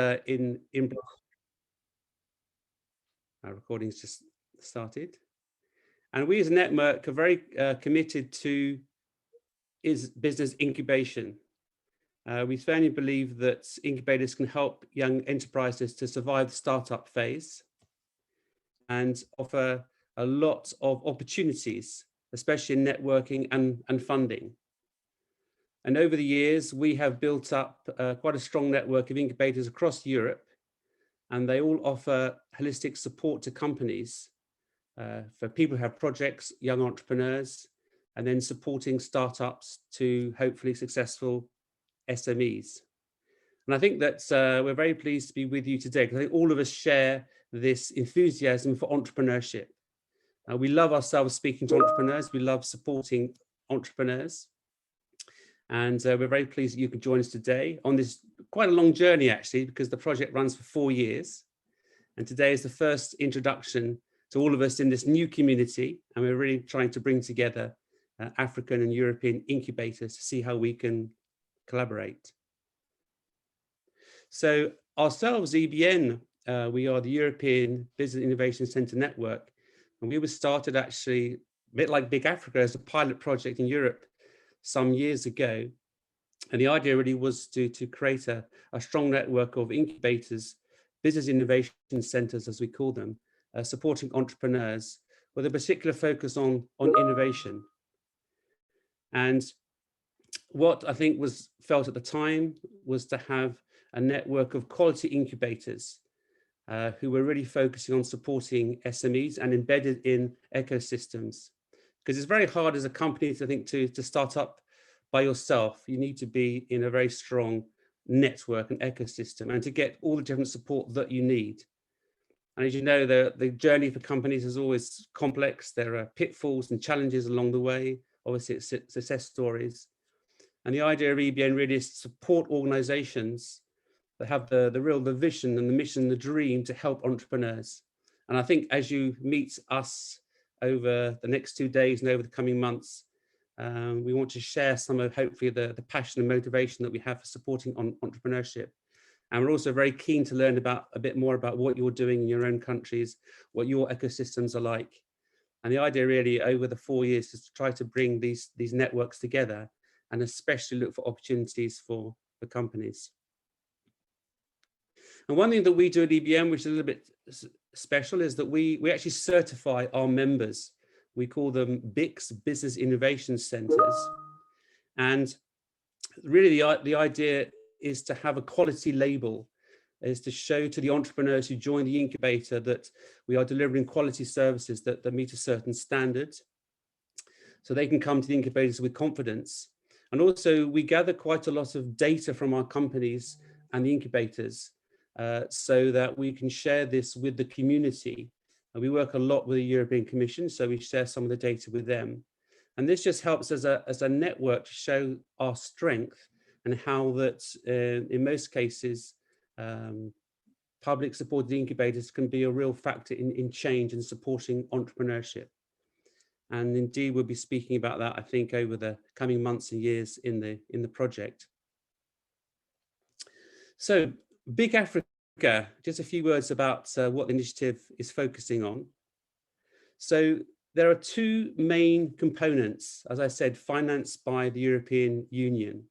our recording's just started. And we as a network are very committed to business incubation. We firmly believe that incubators can help young enterprises to survive the startup phase and offer a lot of opportunities, especially in networking and funding. And over the years, we have built up quite a strong network of incubators across Europe, and they all offer holistic support to companies for people who have projects, young entrepreneurs, and then supporting startups to hopefully successful SMEs. And I think that we're very pleased to be with you today, because I think all of us share this enthusiasm for entrepreneurship. We love ourselves speaking to entrepreneurs. We love supporting entrepreneurs. And we're very pleased that you can join us today on this quite a long journey, actually, because the project runs for 4 years. And today is the first introduction to all of us in this new community. And we're really trying to bring together African and European incubators to see how we can collaborate. So ourselves, EBN, we are the European Business Innovation Centre Network. And we were started actually a bit like BIC Africa as a pilot project in Europe some years ago. And the idea really was to create a strong network of incubators, business innovation centres, as we call them, supporting entrepreneurs with a particular focus on innovation. And what I think was felt at the time was to have a network of quality incubators who were really focusing on supporting SMEs and embedded in ecosystems. Because it's very hard as a company to start up by yourself. You need to be in a very strong network and ecosystem and to get all the different support that you need. And as you know, the journey for companies is always complex. There are pitfalls and challenges along the way. Obviously, it's success stories. And the idea of EBN really is to support organizations that have the vision and the mission, the dream to help entrepreneurs. And I think as you meet us over the next 2 days and over the coming months, we want to share some of hopefully the passion and motivation that we have for supporting entrepreneurship. And we're also very keen to learn a bit more about what you're doing in your own countries, what your ecosystems are like. And the idea really over the 4 years is to try to bring these networks together and especially look for opportunities for companies. And one thing that we do at EBN, which is a little bit special, is that we actually certify our members. We call them BIC's Business Innovation Centres. And really the idea is to have a quality label, is to show to the entrepreneurs who join the incubator that we are delivering quality services that meet a certain standard, so they can come to the incubators with confidence. And also we gather quite a lot of data from our companies and the incubators so that we can share this with the community. And we work a lot with the European Commission, so we share some of the data with them. And this just helps as a network to show our strength and how that in most cases, public supported incubators can be a real factor in change and supporting entrepreneurship. And indeed, we'll be speaking about that, I think, over the coming months and years in the project. So BIC Africa, just a few words about what the initiative is focusing on. So there are 2 main components, as I said, financed by the European Union.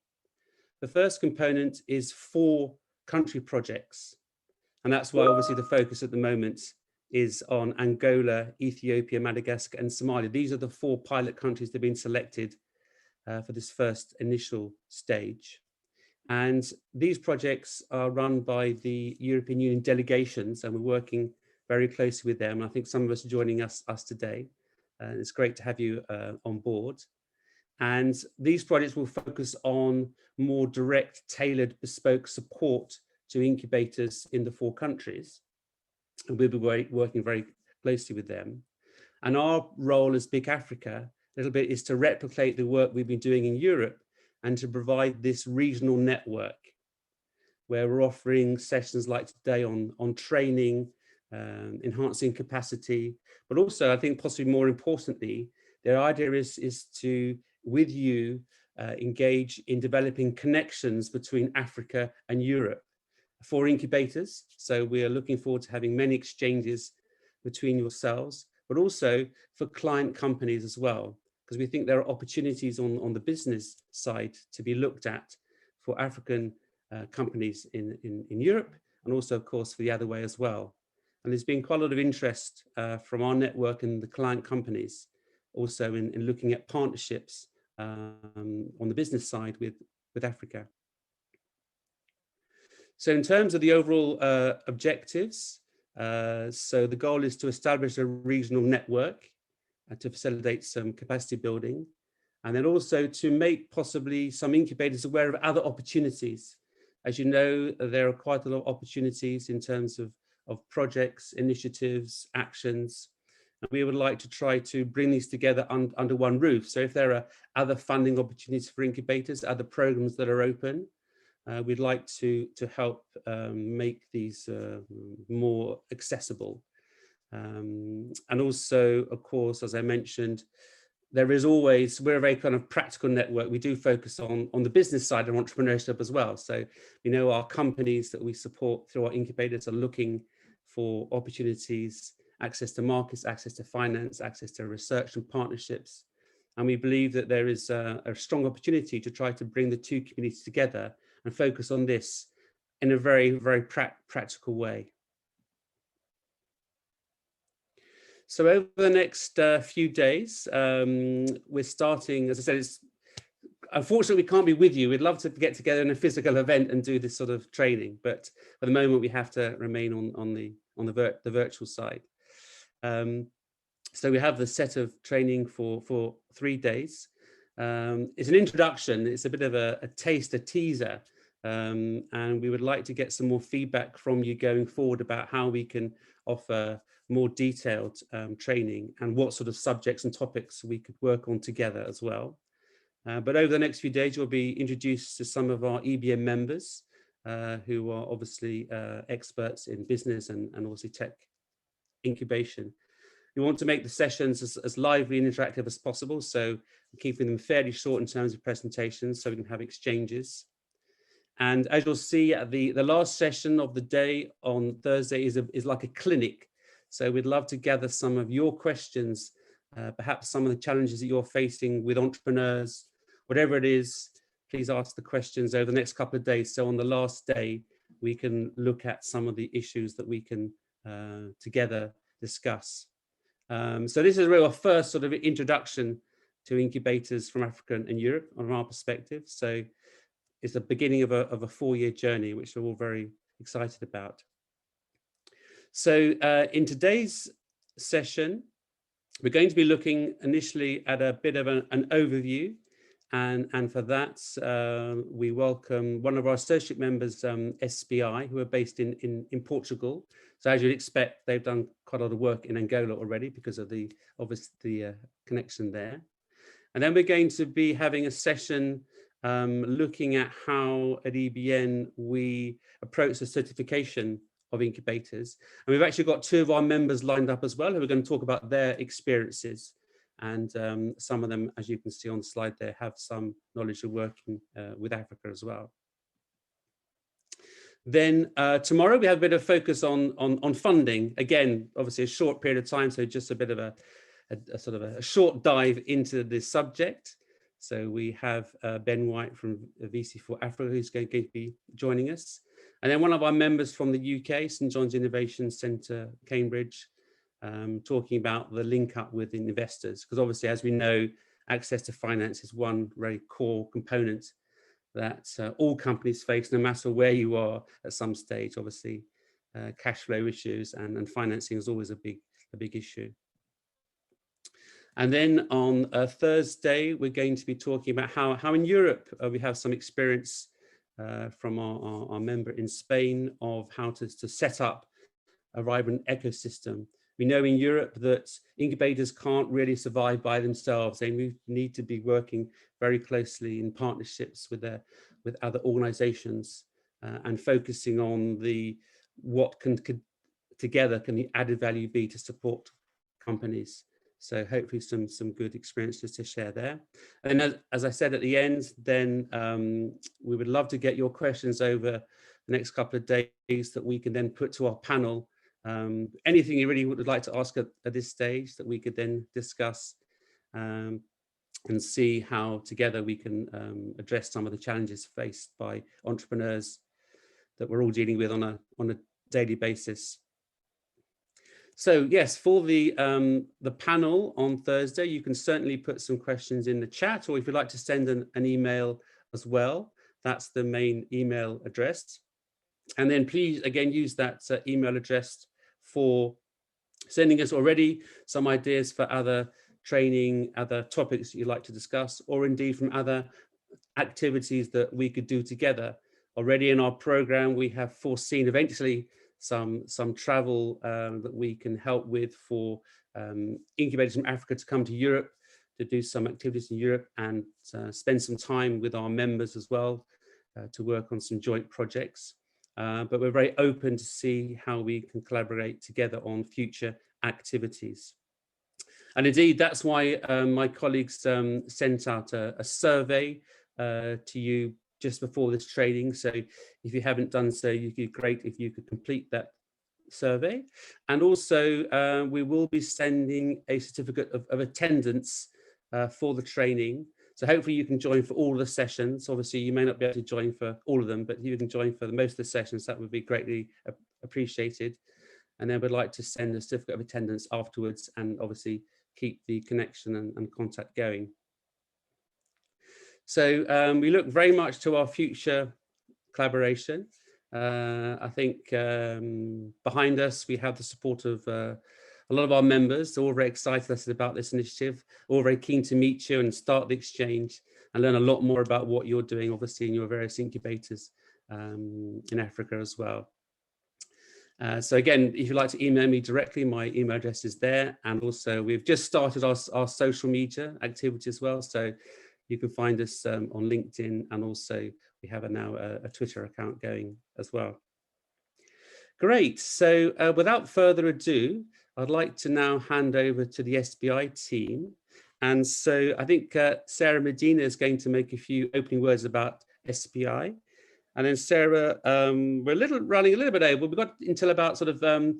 The first component is 4 country projects. And that's why obviously the focus at the moment is on Angola, Ethiopia, Madagascar, and Somalia. These are the 4 pilot countries that have been selected for this first initial stage. And these projects are run by the European Union delegations, and we're working very closely with them. I think some of us are joining us today. And it's great to have you on board. And these projects will focus on more direct, tailored, bespoke support to incubators in the 4 countries. And we'll be working very closely with them. And our role as BIC Africa, a little bit, is to replicate the work we've been doing in Europe and to provide this regional network where we're offering sessions like today on training, enhancing capacity, but also I think possibly more importantly, their idea is to, with you, engage in developing connections between Africa and Europe for incubators. So we are looking forward to having many exchanges between yourselves, but also for client companies as well, because we think there are opportunities on the business side to be looked at for African companies in Europe, and also, of course, for the other way as well. And there's been quite a lot of interest from our network and the client companies also in looking at partnerships on the business side with Africa. So in terms of the overall objectives, so the goal is to establish a regional network to facilitate some capacity building, and then also to make possibly some incubators aware of other opportunities. As you know, there are quite a lot of opportunities in terms of projects, initiatives, actions, and we would like to try to bring these together under one roof. So if there are other funding opportunities for incubators, other programs that are open, we'd like to help make these more accessible. And also, of course, as I mentioned, there is always, we're a very kind of practical network. We do focus on the business side of entrepreneurship as well. So, you know, our companies that we support through our incubators are looking for opportunities, access to markets, access to finance, access to research and partnerships. And we believe that there is a strong opportunity to try to bring the two communities together and focus on this in a very, very practical way. So over the next few days, we're starting, as I said, unfortunately we can't be with you. We'd love to get together in a physical event and do this sort of training, but for the moment we have to remain on the virtual side. So we have the set of training for 3 days. It's an introduction. It's a bit of a taste, a teaser, and we would like to get some more feedback from you going forward about how we can offer more detailed training and what sort of subjects and topics we could work on together as well. But over the next few days, you'll be introduced to some of our EBM members who are obviously experts in business and also tech incubation. We want to make the sessions as lively and interactive as possible, so keeping them fairly short in terms of presentations so we can have exchanges. And as you'll see, at the last session of the day on Thursday is like a clinic. So we'd love to gather some of your questions, perhaps some of the challenges that you're facing with entrepreneurs, whatever it is, please ask the questions over the next couple of days. So on the last day, we can look at some of the issues that we can together discuss. So this is really our first sort of introduction to incubators from Africa and Europe from our perspective. So it's the beginning of a 4-year journey, which we're all very excited about. So in today's session, we're going to be looking initially at a bit of an overview. And for that, we welcome one of our associate members, SBI, who are based in Portugal. So as you'd expect, they've done quite a lot of work in Angola already because of the connection there. And then we're going to be having a session looking at how at EBN we approach the certification of incubators. And we've actually got 2 of our members lined up as well, who are going to talk about their experiences. And some of them, as you can see on the slide there, have some knowledge of working with Africa as well. Then tomorrow we have a bit of focus on funding. Again, obviously a short period of time, so just a bit of a sort of a short dive into this subject. So we have Ben White from VC4 Africa, who's going to be joining us. And then one of our members from the UK, St John's Innovation Centre, Cambridge, talking about the link up with investors. Because obviously, as we know, access to finance is one very core component that all companies face, no matter where you are at some stage. Obviously, cash flow issues and financing is always a big issue. And then on Thursday, we're going to be talking about how in Europe we have some experience from our member in Spain of how to set up a vibrant ecosystem. We know in Europe that incubators can't really survive by themselves. They need to be working very closely in partnerships with other organizations and focusing on what can together can the added value be to support companies. So hopefully some good experiences to share there. And as I said at the end, then we would love to get your questions over the next couple of days that we can then put to our panel. Anything you really would like to ask at this stage that we could then discuss and see how together we can address some of the challenges faced by entrepreneurs that we're all dealing with on a daily basis. So yes, for the panel on Thursday, you can certainly put some questions in the chat, or if you'd like to send an email as well, that's the main email address. And then please, again, use that email address for sending us already some ideas for other training, other topics that you'd like to discuss, or indeed from other activities that we could do together. Already in our program, we have foreseen eventually some travel that we can help with for incubators from Africa to come to Europe, to do some activities in Europe and spend some time with our members as well to work on some joint projects. But we're very open to see how we can collaborate together on future activities. And indeed, that's why my colleagues sent out a survey to you just before this training. So if you haven't done so, it'd be great if you could complete that survey. And also, we will be sending a certificate of attendance for the training. So hopefully you can join for all the sessions. Obviously, you may not be able to join for all of them, but you can join for most of the sessions. That would be greatly appreciated. And then we'd like to send a certificate of attendance afterwards and obviously keep the connection and contact going. So we look very much to our future collaboration. I think behind us, we have the support of a lot of our members. They're all very excited about this initiative, all very keen to meet you and start the exchange and learn a lot more about what you're doing, obviously, in your various incubators in Africa as well. So again, if you'd like to email me directly, my email address is there. And also we've just started our social media activity as well. So you can find us on LinkedIn, and also we have now a Twitter account going as well. Great. So without further ado, I'd like to now hand over to the SBI team. And so I think Sarah Medina is going to make a few opening words about SBI. And then Sarah, we're running a little bit over. We've got until about sort of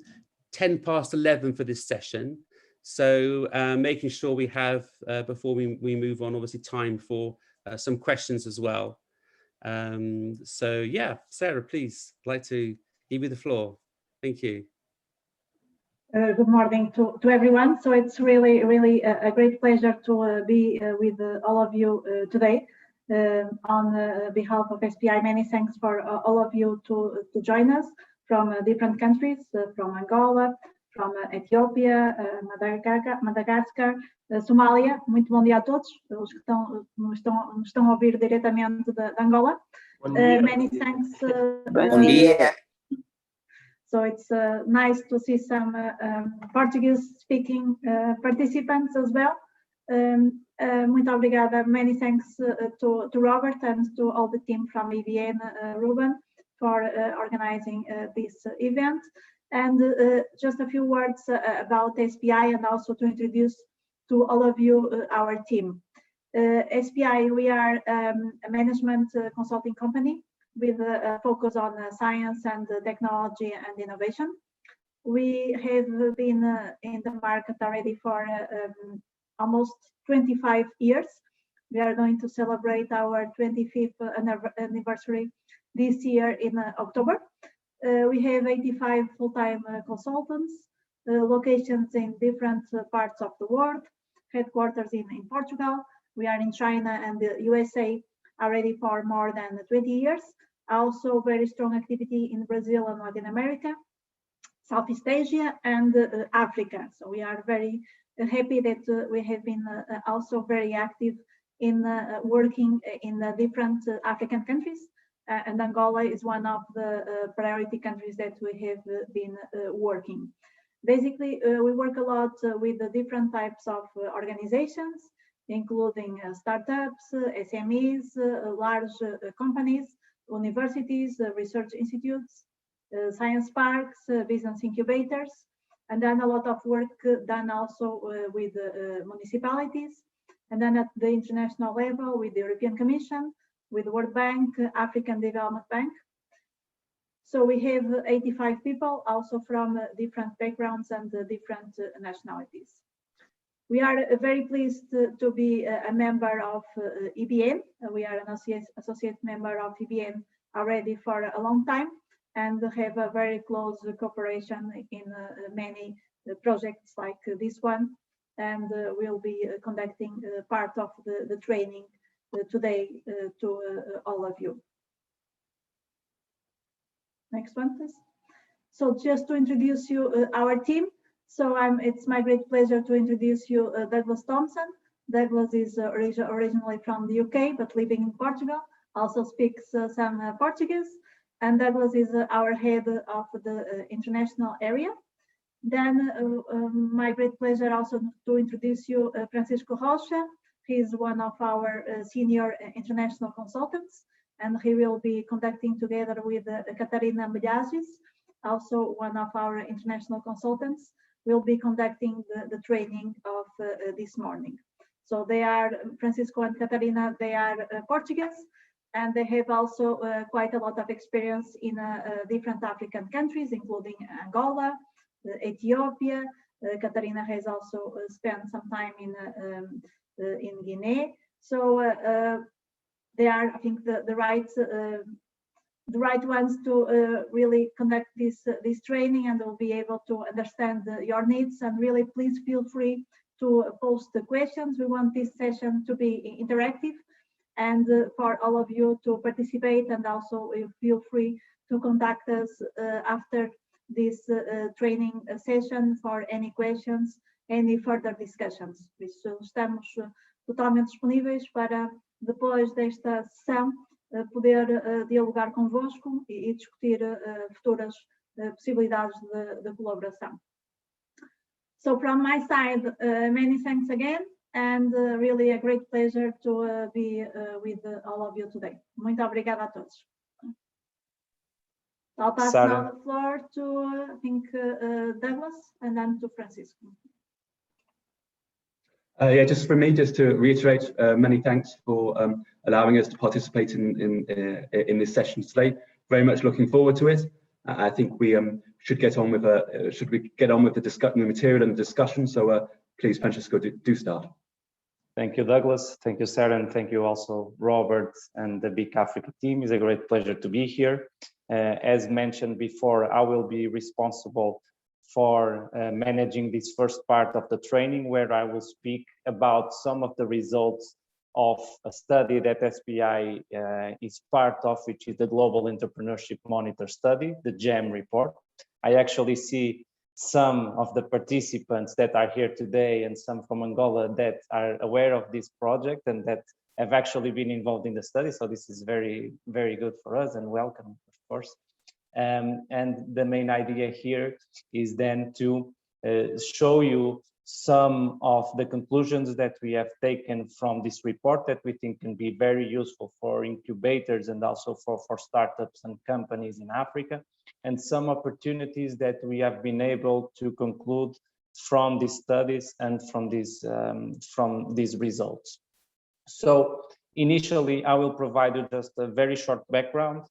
10 past 11 for this session. So making sure we have, before we move on, obviously time for some questions as well. So yeah, Sarah, please, I'd like to give you the floor. Thank you. Good morning to everyone. So it's really a great pleasure to be with all of you today. On behalf of SBI, many thanks for all of you to join us from different countries, from Angola, from Ethiopia, Madagascar, Somália. Muito bom dia a todos, os que nos estão a ouvir diretamente de Angola. Many thanks. Bom dia. So it's nice to see some Portuguese-speaking participants as well. Muito obrigada. Many thanks to Robert and to all the team from EBN, Ruben, for organizing this event. And just a few words about SBI, and also to introduce to all of you our team. SBI, we are a management consulting company with a focus on science and technology and innovation. We have been in the market already for almost 25 years. We are going to celebrate our 25th anniversary this year in October. We have 85 full-time consultants, locations in different parts of the world, headquarters in Portugal. We are in China and the USA already for more than 20 years. Also very strong activity in Brazil and Latin America, Southeast Asia and Africa. So we are very happy that we have been also very active in working in different African countries. And Angola is one of the priority countries that we have been working. Basically, we work a lot with the different types of organizations, including startups, SMEs, large companies, universities, research institutes, science parks, business incubators, and then a lot of work done also with municipalities, and then at the international level with the European Commission, with the World Bank, African Development Bank. So we have 85 people, also from different backgrounds and different nationalities. We are very pleased to be a member of EBN. We are an associate member of EBN already for a long time, and have a very close cooperation in many projects like this one. And we'll be conducting part of the training today to all of you. Next one, please. So just to introduce you our team. So it's my great pleasure to introduce you Douglas Thompson. Douglas is originally from the UK, but living in Portugal, also speaks some Portuguese. And Douglas is our head of the international area. Then my great pleasure also to introduce you Francisco Rocha. He is one of our senior international consultants, and he will be conducting together with Catarina Milhazes, also one of our international consultants, will be conducting the training of this morning. So they are, Francisco and Catarina, they are Portuguese, and they have also quite a lot of experience in different African countries, including Angola, Ethiopia. Catarina has also spent some time in Guinea. So they are, I think, the right ones to really conduct this training, and will be able to understand your needs. And really, please feel free to post the questions. We want this session to be interactive, and for all of you to participate, and also feel free to contact us after this training session for any questions, any further discussions. Estamos totalmente disponíveis para, depois desta sessão, poder dialogar convosco e discutir futuras possibilidades de colaboração. So from my side, many thanks again, and really a great pleasure to be with all of you today. Muito obrigada a todos. I'll pass now the floor to, I think, Douglas, and then to Francisco. Yeah, just for me, just to reiterate, many thanks for allowing us to participate in this session today. Very much looking forward to it. I think we should get on with the material and the discussion. So please, Francisco, do start. Thank you, Douglas. Thank you, Sarah, and thank you also, Robert, and the BIC Africa team. It's a great pleasure to be here. As mentioned before, I will be responsible for managing this first part of the training, where I will speak about some of the results of a study that SPI is part of, which is the Global Entrepreneurship Monitor Study, the GEM report. I actually see some of the participants that are here today and some from Angola that are aware of this project and that have actually been involved in the study. So this is very, very good for us, and welcome, of course. And the main idea here is then to show you some of the conclusions that we have taken from this report that we think can be very useful for incubators and also for startups and companies in Africa, and some opportunities that we have been able to conclude from these studies and from these results. So initially, I will provide you just a very short background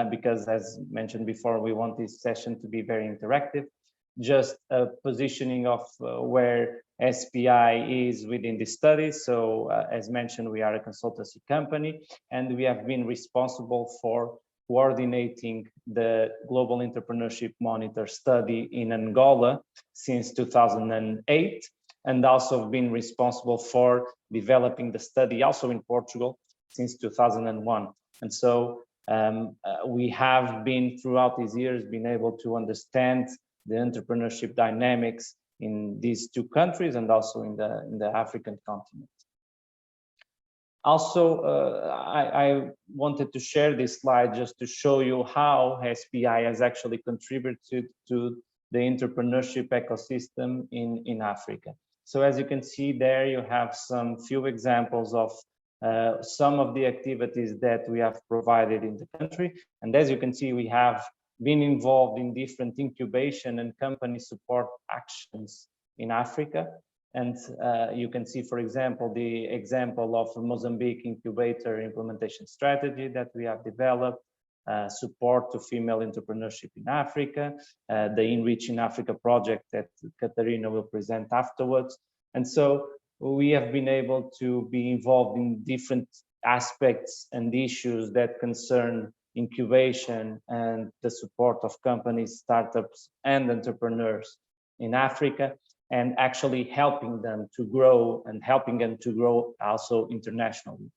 because, as mentioned before, we want this session to be very interactive. Just a positioning of where SPI is within the study. So as mentioned, we are a consultancy company, and we have been responsible for coordinating the Global Entrepreneurship Monitor study in Angola since 2008, and also been responsible for developing the study also in Portugal since 2001. And so we have been, throughout these years, been able to understand the entrepreneurship dynamics in these two countries and also in the African continent. Also, I wanted to share this slide just to show you how SPI has actually contributed to the entrepreneurship ecosystem in Africa. So as you can see there, you have some few examples of some of the activities that we have provided in the country. And as you can see, we have been involved in different incubation and company support actions in Africa. And you can see, for example, the example of Mozambique Incubator implementation strategy that we have developed, support to female entrepreneurship in Africa, the Enrich in Africa project that Katarina will present afterwards. And so we have been able to be involved in different aspects and issues that concern incubation and the support of companies, startups, and entrepreneurs in Africa, and actually helping them to grow and helping them to grow also internationally.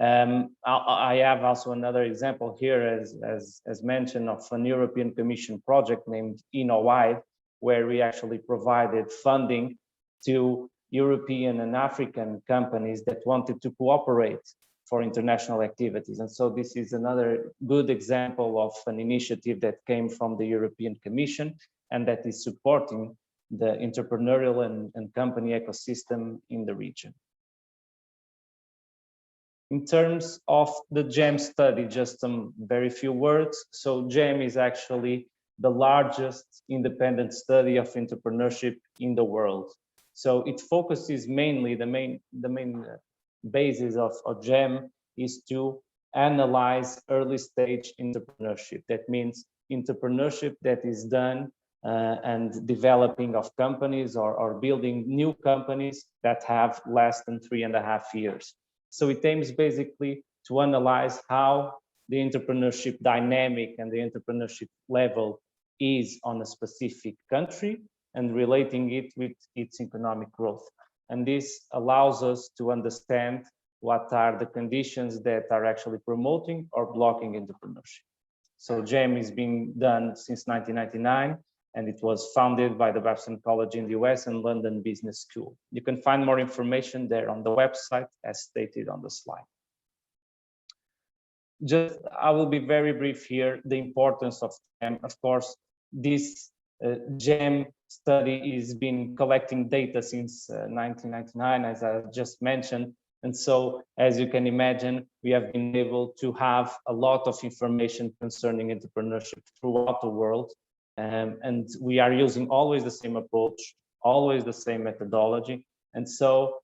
I have also another example here, as mentioned, of an European Commission project named Inovação, where we actually provided funding to European and African companies that wanted to cooperate for international activities. And so this is another good example of an initiative that came from the European Commission and that is supporting the entrepreneurial and company ecosystem in the region. In terms of the GEM study, just some very few words. So GEM is actually the largest independent study of entrepreneurship in the world. So it focuses mainly, the main basis of GEM is to analyze early stage entrepreneurship. That means entrepreneurship that is done and developing of companies or building new companies that have less than 3.5 years. So it aims basically to analyze how the entrepreneurship dynamic and the entrepreneurship level is on a specific country and relating it with its economic growth. And this allows us to understand what are the conditions that are actually promoting or blocking entrepreneurship. So GEM is being done since 1999, and it was founded by the Babson College in the US and London Business School. You can find more information there on the website as stated on the slide. I will be very brief here. The importance of GEM, of course, this GEM study has been collecting data since 1999, as I just mentioned. And so, as you can imagine, we have been able to have a lot of information concerning entrepreneurship throughout the world. And we are using always the same approach, always the same methodology. And so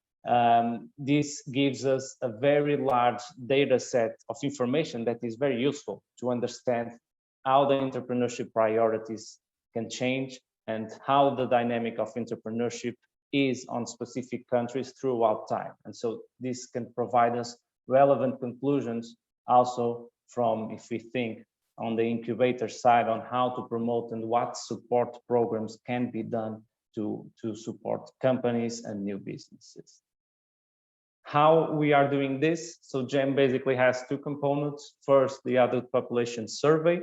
this gives us a very large data set of information that is very useful to understand how the entrepreneurship priorities can change and how the dynamic of entrepreneurship is on specific countries throughout time. And so this can provide us relevant conclusions also from, if we think on the incubator side, on how to promote and what support programs can be done to support companies and new businesses. How we are doing this? So GEM basically has two components. First, the adult population survey,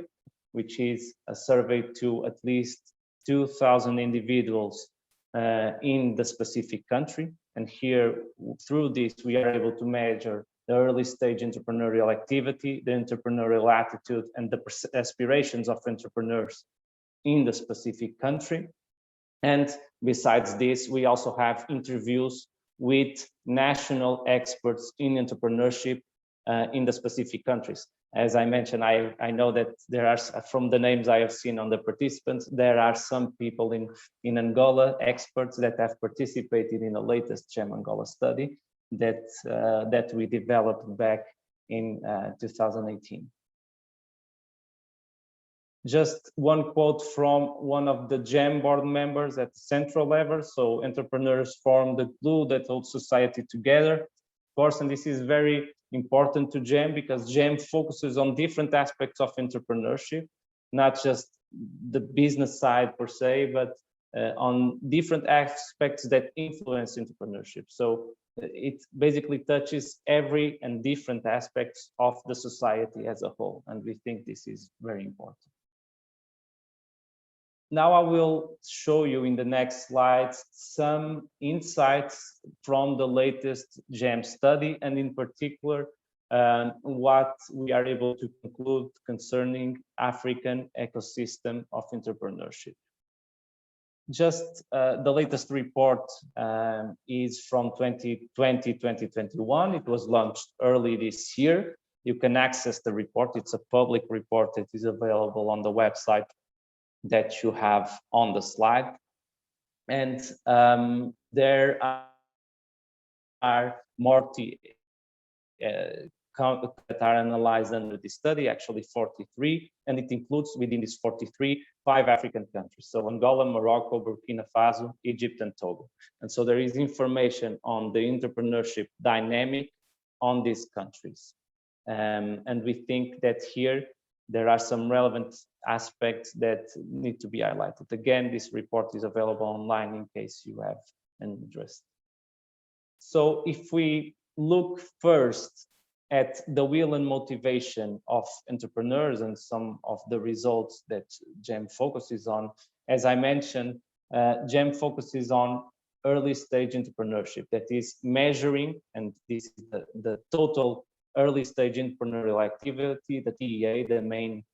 which is a survey to at least 2,000 individuals in the specific country. And here, through this, we are able to measure the early stage entrepreneurial activity, the entrepreneurial attitude, and the aspirations of entrepreneurs in the specific country. And besides this, we also have interviews with national experts in entrepreneurship in the specific countries. As I mentioned, I know that there are, from the names I have seen on the participants, there are some people in Angola, experts that have participated in the latest GEM Angola study that we developed back in 2018. Just one quote from one of the GEM board members at the central level. So entrepreneurs form the glue that holds society together. Of course, and this is very important to GEM because GEM focuses on different aspects of entrepreneurship, not just the business side per se, but on different aspects that influence entrepreneurship. So it basically touches every and different aspects of the society as a whole. And we think this is very important. Now I will show you in the next slides some insights from the latest GEM study, and in particular, what we are able to conclude concerning African ecosystem of entrepreneurship. Just the latest report is from 2020-2021. It was launched early this year. You can access the report. It's a public report that is available on the website that you have on the slide. And there are more that are analyzed under this study, actually 43, and it includes within these 43, 5 African countries. So Angola, Morocco, Burkina Faso, Egypt, and Togo. And so there is information on the entrepreneurship dynamic on these countries. And we think that here there are some relevant aspects that need to be highlighted. Again, this report is available online in case you have an interest. So if we look first at the will and motivation of entrepreneurs and some of the results that GEM focuses on, as I mentioned, GEM focuses on early stage entrepreneurship, that is measuring, and this is the total early stage entrepreneurial activity, the TEA, the main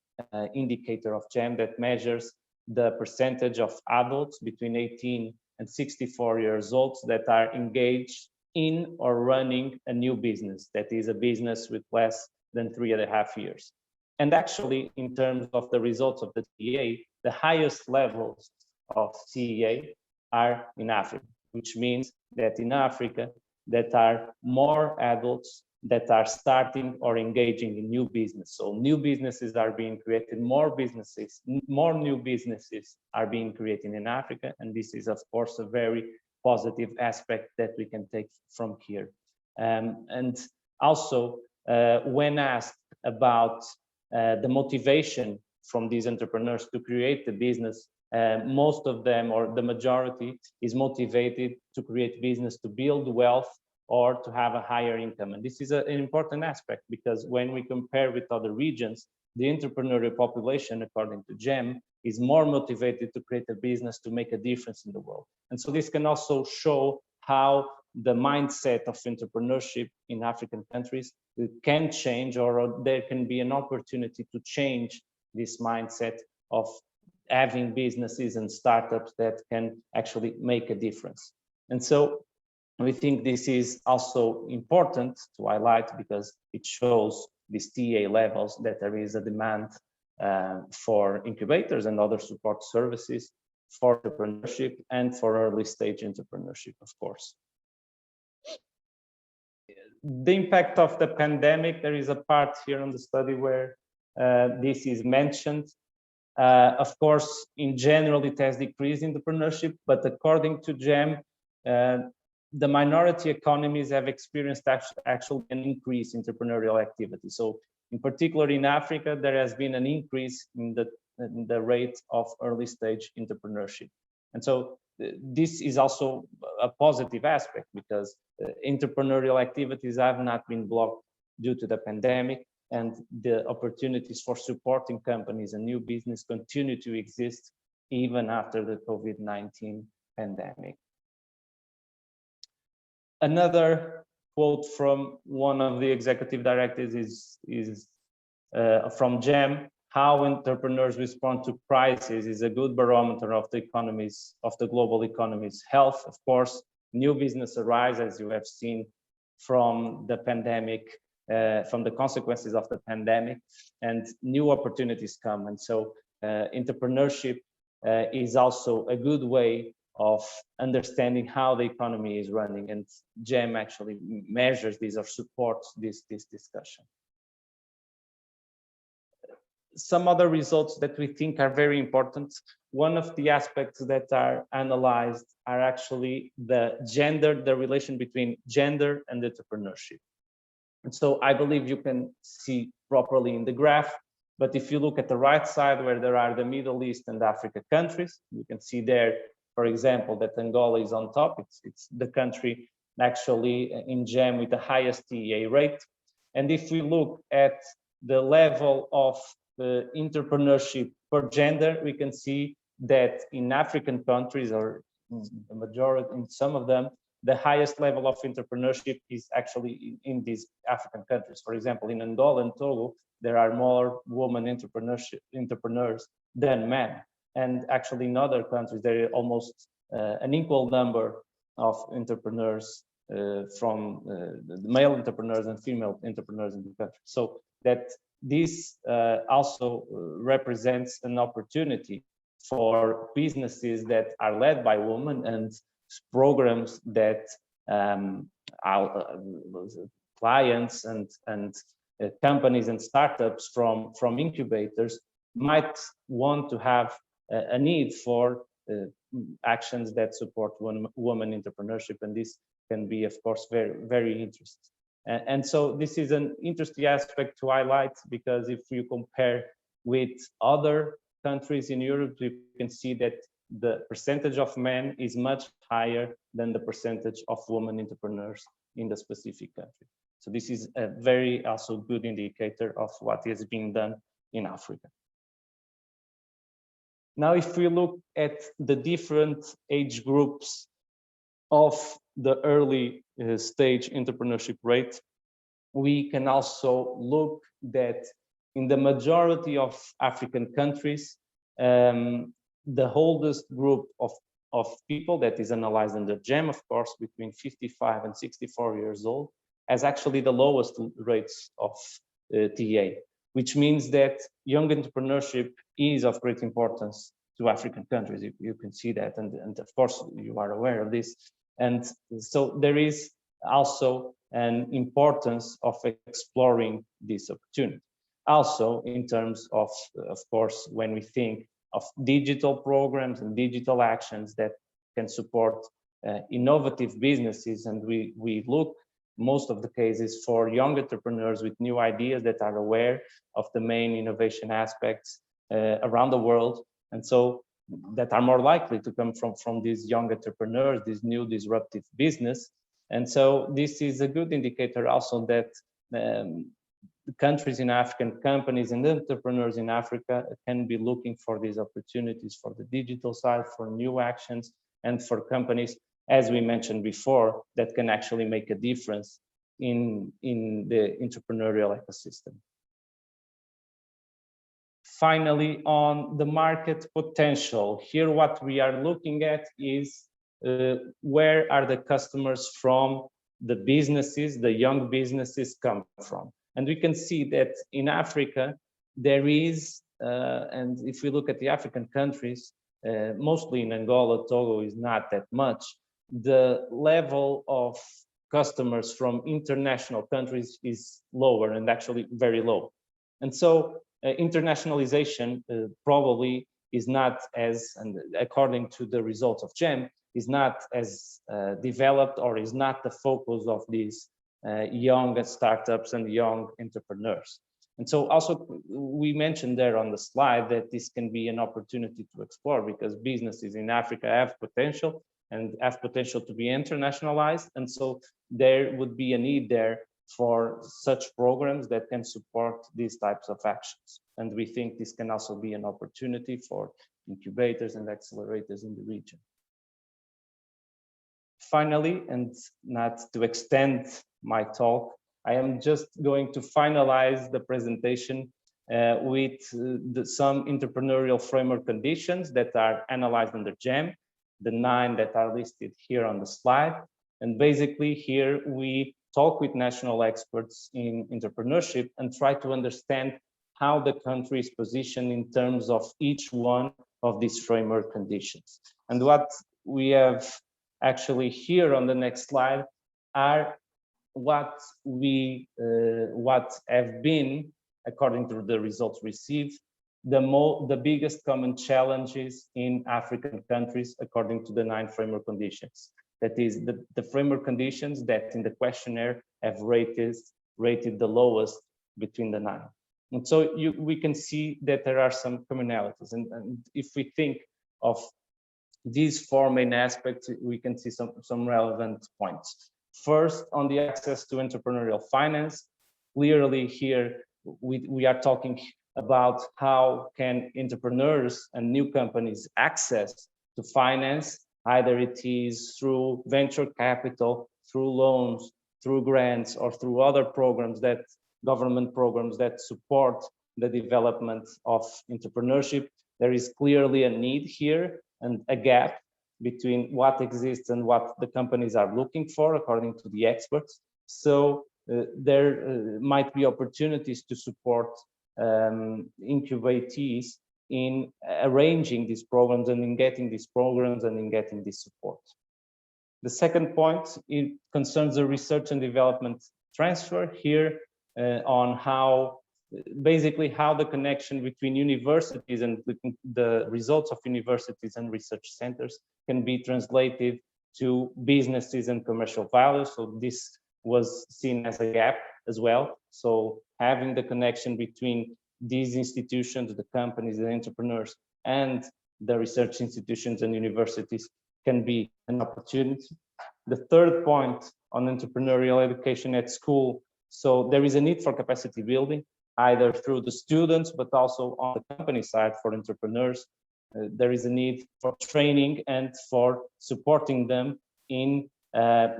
indicator of GEM that measures the percentage of adults between 18 and 64 years old that are engaged in or running a new business, that is a business with less than 3.5 years. And actually, in terms of the results of the TEA, the highest levels of TEA are in Africa, which means that in Africa, that are more adults that are starting or engaging in new business. So new businesses are being created, more new businesses are being created in Africa. And this is, of course, a very positive aspect that we can take from here. And also, when asked about the motivation from these entrepreneurs to create the business, most of them, or the majority, is motivated to create business to build wealth or to have a higher income. And this is an important aspect, because when we compare with other regions, the entrepreneurial population, according to GEM, is more motivated to create a business to make a difference in the world. And so this can also show how the mindset of entrepreneurship in African countries can change, or there can be an opportunity to change this mindset of having businesses and startups that can actually make a difference. And so we think this is also important to highlight, because it shows these TA levels that there is a demand for incubators and other support services for entrepreneurship and for early stage entrepreneurship, of course. The impact of the pandemic, there is a part here on the study where this is mentioned. Of course, in general, it has decreased entrepreneurship, but according to GEM, the minority economies have experienced actually an increase in entrepreneurial activity. So in particular in Africa, there has been an increase in the rate of early stage entrepreneurship. And so this is also a positive aspect, because entrepreneurial activities have not been blocked due to the pandemic, and the opportunities for supporting companies and new business continue to exist even after the COVID-19 pandemic. Another quote from one of the executive directors is from GEM: how entrepreneurs respond to crisis is a good barometer of the economies, of the global economy's health. Of course, new business arise, as you have seen from the pandemic, from the consequences of the pandemic, and new opportunities come. And so entrepreneurship is also a good way of understanding how the economy is running, and GEM actually measures this or supports this discussion. Some other results that we think are very important. One of the aspects that are analyzed are actually the relation between gender and entrepreneurship. And so I believe you can see properly in the graph, but if you look at the right side where there are the Middle East and Africa countries, you can see there, for example, that Angola is on top. It's the country actually in GEM with the highest TEA rate. And if we look at the level of the entrepreneurship per gender, we can see that in African countries, or the majority, in some of them, the highest level of entrepreneurship is actually in these African countries. For example, in Angola and Togo, there are more women entrepreneurs than men. And actually in other countries, there is almost an equal number of entrepreneurs from the male entrepreneurs and female entrepreneurs in the country. So that this also represents an opportunity for businesses that are led by women, and programs that clients and companies and startups from incubators might want to have a need for actions that support women entrepreneurship, and this can be, of course, very, very interesting. And so this is an interesting aspect to highlight, because if you compare with other countries in Europe, you can see that the percentage of men is much higher than the percentage of women entrepreneurs in the specific country. So this is a very also good indicator of what is being done in Africa. Now, if we look at the different age groups of the early stage entrepreneurship rate, we can also look that in the majority of African countries, the oldest group of people that is analyzed under GEM, of course, between 55 and 64 years old, has actually the lowest rates of TA, which means that young entrepreneurship is of great importance to African countries. You can see that, and of course you are aware of this. And so there is also an importance of exploring this opportunity. Also, in terms of course, when we think of digital programs and digital actions that can support innovative businesses, and we look most of the cases for young entrepreneurs with new ideas that are aware of the main innovation aspects around the world, and so that are more likely to come from these young entrepreneurs, this new disruptive business. And so this is a good indicator also that countries in African companies and entrepreneurs in Africa can be looking for these opportunities for the digital side, for new actions, and for companies, as we mentioned before, that can actually make a difference in the entrepreneurial ecosystem. Finally, on the market potential, here what we are looking at is where are the customers from the businesses, the young businesses come from. And we can see that in Africa, there is, and if we look at the African countries, mostly in Angola, Togo is not that much, the level of customers from international countries is lower, and actually very low. And so internationalization probably is not as, and according to the results of GEM, is not as developed, or is not the focus of these young startups and young entrepreneurs. And so also we mentioned there on the slide that this can be an opportunity to explore, because businesses in Africa have potential and have potential to be internationalized. And so there would be a need there for such programs that can support these types of actions. And we think this can also be an opportunity for incubators and accelerators in the region. Finally, and not to extend my talk, I am just going to finalize the presentation with some entrepreneurial framework conditions that are analyzed under GEM, the 9 that are listed here on the slide. And basically here we talk with national experts in entrepreneurship and try to understand how the country is positioned in terms of each one of these framework conditions. And what we have actually here on the next slide are what have been, according to the results received, the biggest common challenges in African countries according to the 9 framework conditions. That is the framework conditions that in the questionnaire have rated the lowest between the 9. And so we can see that there are some commonalities. And if we think of these 4 main aspects, we can see some relevant points. First, on the access to entrepreneurial finance, clearly here we are talking about how can entrepreneurs and new companies access to finance, either it is through venture capital, through loans, through grants, or through other programs, that government programs that support the development of entrepreneurship. There is clearly a need here and a gap between what exists and what the companies are looking for, according to the experts. So there might be opportunities to support incubatees in arranging these programs and in getting these programs and in getting this support. The second point, it concerns the research and development transfer here on how, basically how the connection between universities and the results of universities and research centers can be translated to businesses and commercial value. So this was seen as a gap as well. So having the connection between these institutions, the companies, the entrepreneurs, and the research institutions and universities can be an opportunity. The third point on entrepreneurial education at school. So there is a need for capacity building, either through the students, but also on the company side for entrepreneurs. There is a need for training and for supporting them in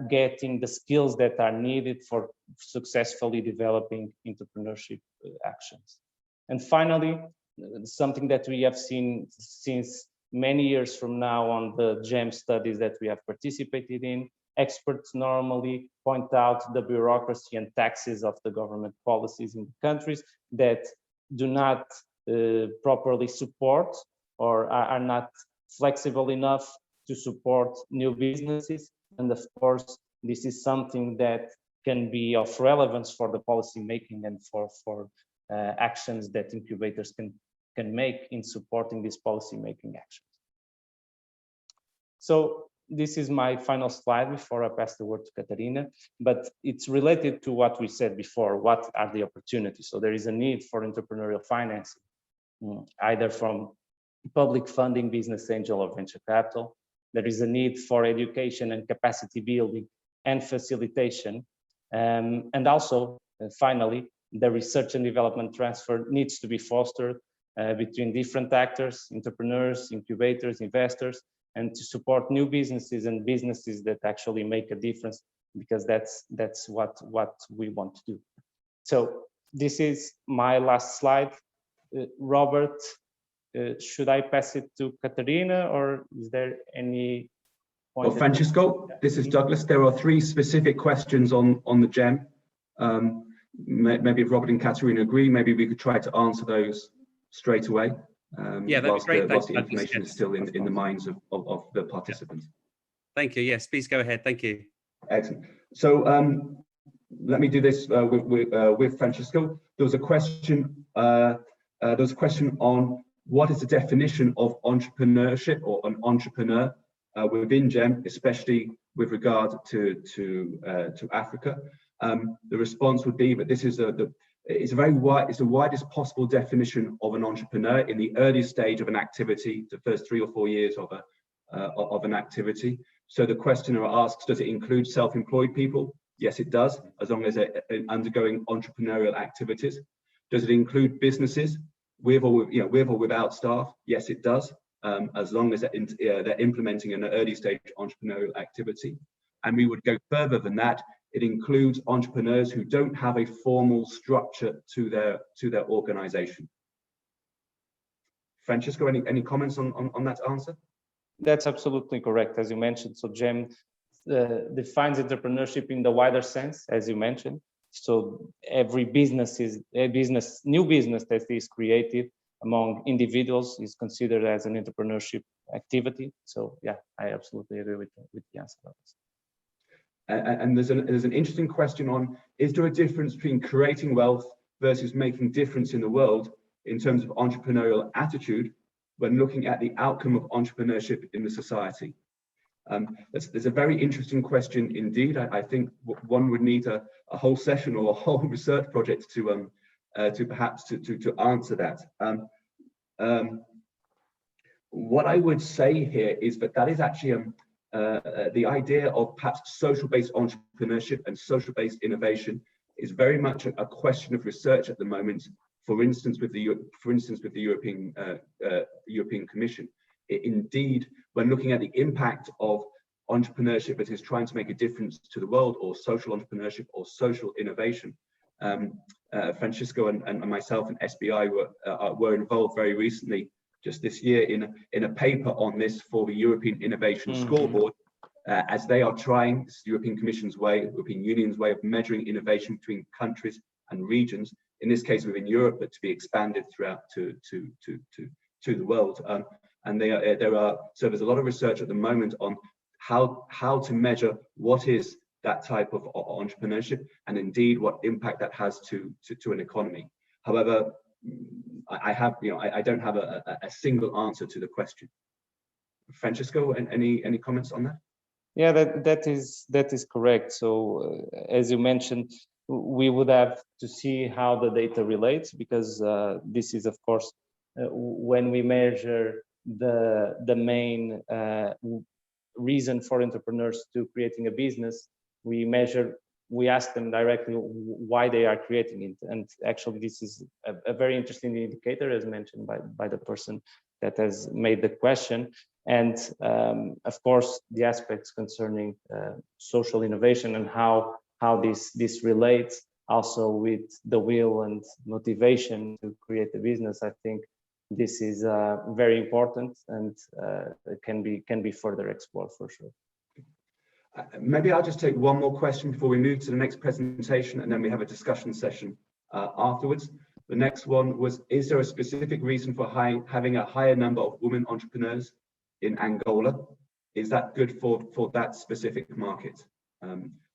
getting the skills that are needed for successfully developing entrepreneurship actions. And finally, something that we have seen since many years from now on the GEM studies that we have participated in, experts normally point out the bureaucracy and taxes of the government policies in the countries that do not properly support or are not flexible enough to support new businesses. And of course, this is something that can be of relevance for the policy making and for actions that incubators can make in supporting these policy making actions. So this is my final slide before I pass the word to Katarina, but it's related to what we said before. What are the opportunities? So there is a need for entrepreneurial financing, either from public funding, business angel, or venture capital. There is a need for education and capacity building and facilitation. And also, finally, the research and development transfer needs to be fostered between different actors, entrepreneurs, incubators, investors, and to support new businesses and businesses that actually make a difference, because that's what we want to do. So this is my last slide. Robert, should I pass it to Katarina, or is there any point? Well, Francisco, this is Douglas. There are 3 specific questions on the GEM. Maybe if Robert and Katarina agree, maybe we could try to answer those straight away. Yeah, that'd be great. Whilst the information is still in the minds of the participants. Thank you. Yes, please go ahead. Thank you. Excellent. So let me do this with Francisco. There was a question. On what is the definition of entrepreneurship or an entrepreneur within GEM, especially with regard to Africa. The response would be that this is it's the widest possible definition of an entrepreneur in the early stage of an activity, the first 3 or 4 years of an activity. So the questioner asks, does it include self-employed people? Yes, it does, as long as they're undergoing entrepreneurial activities. Does it include businesses with or without staff? Yes, it does, as long as they're implementing an early stage entrepreneurial activity. And we would go further than that. It includes entrepreneurs who don't have a formal structure to their organization. Francisco, any comments on that answer? That's absolutely correct, as you mentioned. So GEM defines entrepreneurship in the wider sense, as you mentioned. So every business is new business that is created among individuals is considered as an entrepreneurship activity. So yeah, I absolutely agree with the answer. And there's an interesting question on, is there a difference between creating wealth versus making difference in the world in terms of entrepreneurial attitude when looking at the outcome of entrepreneurship in the society? There's a very interesting question indeed. I think one would need a whole session or a whole research project to perhaps answer that. What I would say here is that is actually the idea of perhaps social-based entrepreneurship and social-based innovation is very much a question of research at the moment. For instance, with the European Commission. Indeed, when looking at the impact of entrepreneurship that is trying to make a difference to the world, or social entrepreneurship or social innovation, Francisco and myself and SBI were involved very recently, just this year, in a paper on this for the European Innovation Scoreboard, as they are trying, this European Commission's way, European Union's way of measuring innovation between countries and regions, in this case within Europe, but to be expanded throughout to the world. And so there's a lot of research at the moment on how to measure what is that type of entrepreneurship, and indeed what impact that has to an economy. However, I don't have a single answer to the question. Francisco, any comments on that? Yeah, that is correct. So as you mentioned, we would have to see how the data relates, because this is, of course, when we measure the main reason for entrepreneurs to creating a business, we ask them directly why they are creating it. And actually, this is a very interesting indicator, as mentioned by the person that has made the question. And of course, the aspects concerning social innovation and how this relates also with the will and motivation to create a business. I think this is very important, and can be further explored for sure. Maybe I'll just take one more question before we move to the next presentation, and then we have a discussion session afterwards. The next one was, is there a specific reason for having a higher number of women entrepreneurs in Angola? Is that good for that specific market?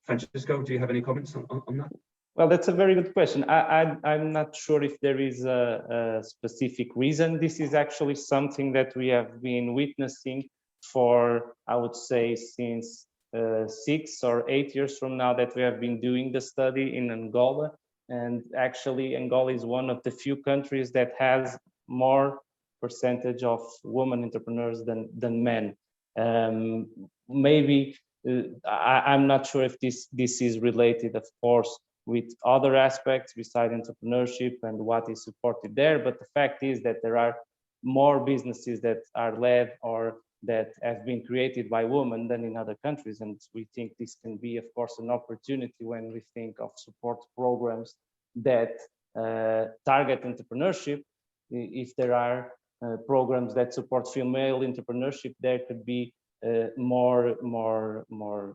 Francisco, do you have any comments on that? Well, that's a very good question. I'm not sure if there is a specific reason. This is actually something that we have been witnessing for, I would say, since 6 or 8 years from now that we have been doing the study in Angola. And actually, Angola is one of the few countries that has more percentage of women entrepreneurs than men. Maybe I'm not sure if this is related, of course, with other aspects besides entrepreneurship and what is supported there. But the fact is that there are more businesses that are led or that have been created by women than in other countries. And we think this can be, of course, an opportunity when we think of support programs that target entrepreneurship. If there are programs that support female entrepreneurship, there could be more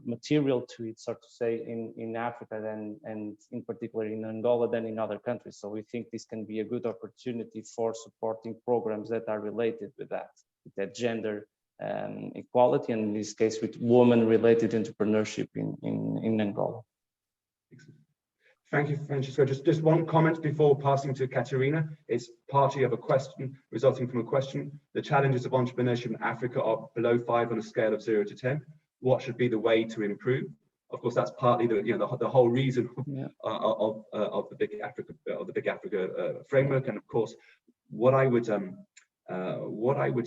material to it, so to say, in Africa and in particular in Angola than in other countries. So we think this can be a good opportunity for supporting programs that are related with that gender equality, and in this case with women-related entrepreneurship in Angola. Thank you, Francisco. Just one comment before passing to Katerina. It's partly of a question, resulting from a question. The challenges of entrepreneurship in Africa are below 5 on a scale of 0 to 10. What should be the way to improve? Of course, that's partly the whole reason of the BIC Africa framework. And of course, what I would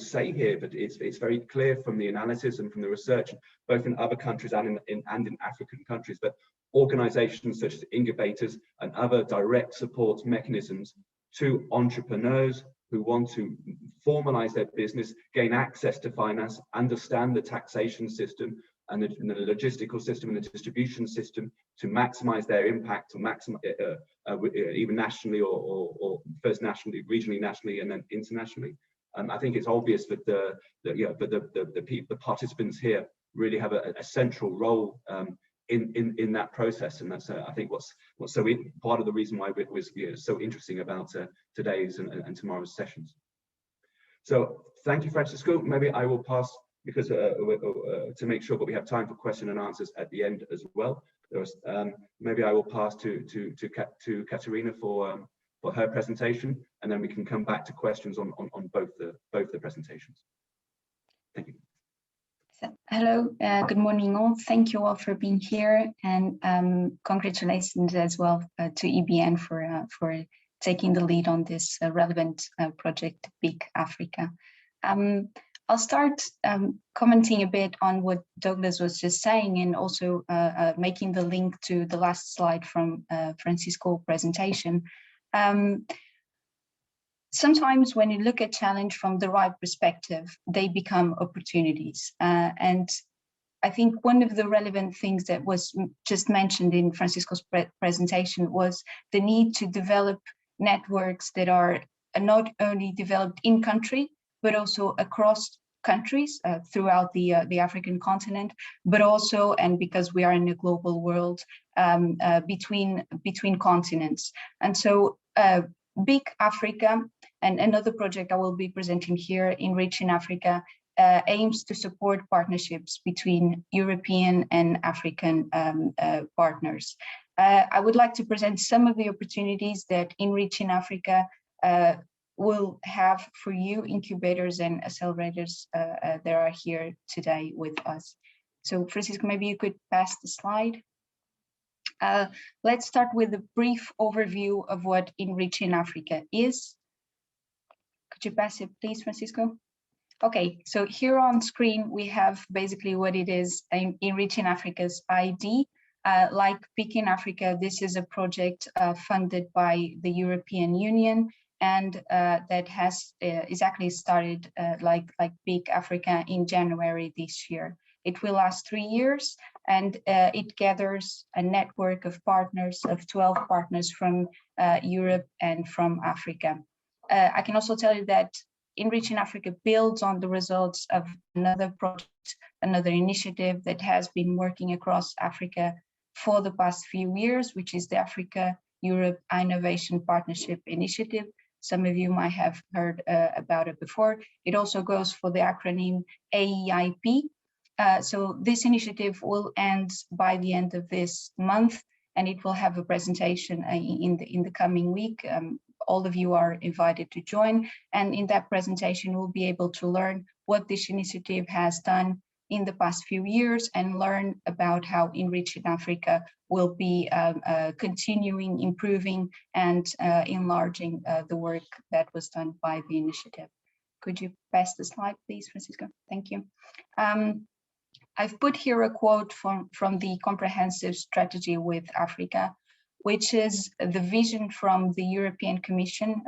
say here, but it's very clear from the analysis and from the research, both in other countries and in African countries, but organizations such as incubators and other direct support mechanisms to entrepreneurs who want to formalize their business, gain access to finance, understand the taxation system and the logistical system and the distribution system to maximize their impact, to maximize even nationally or first nationally, regionally, nationally, and then internationally. I think it's obvious that the participants here really have a central role in that process, and that's I think what's so part of the reason why it was so interesting about today's and tomorrow's sessions. So thank you, Francisco. Maybe I will pass, because to make sure that we have time for question and answers at the end as well. Maybe I will pass to Katerina for her presentation, and then we can come back to questions on both the presentations. Thank you. Hello, good morning all. Thank you all for being here, and congratulations as well to EBN for taking the lead on this relevant project, BIC Africa. I'll start commenting a bit on what Douglas was just saying, and also making the link to the last slide from Francisco's presentation. Sometimes when you look at challenge from the right perspective, they become opportunities. And I think one of the relevant things that was just mentioned in Francisco's presentation was the need to develop networks that are not only developed in country, but also across countries throughout the African continent, but also, and because we are in a global world, between continents. And so BIC Africa and another project I will be presenting here, Enriching Africa, aims to support partnerships between European and African partners. I would like to present some of the opportunities that Enriching Africa will have for you, incubators and accelerators that are here today with us. So Francisco, maybe you could pass the slide. Let's start with a brief overview of what Enriching Africa is. Could you pass it, please, Francisco? Okay, so here on screen, we have basically what it is in Enriching Africa's ID. Like BIC Africa, this is a project funded by the European Union, and that has exactly started like BIC Africa in January this year. It will last 3 years, and it gathers a network of partners, of 12 partners from Europe and from Africa. I can also tell you that Enriching Africa builds on the results of another project, another initiative that has been working across Africa for the past few years, which is the Africa-Europe Innovation Partnership Initiative. Some of you might have heard about it before. It also goes for the acronym AEIP. So this initiative will end by the end of this month, and it will have a presentation in the coming week. All of you are invited to join, and in that presentation we'll be able to learn what this initiative has done in the past few years and learn about how Enriching Africa will be continuing, improving, and enlarging the work that was done by the initiative. Could you pass the slide, please, Francisco? Thank you. I've put here a quote from the Comprehensive Strategy with Africa, which is the vision from the European Commission,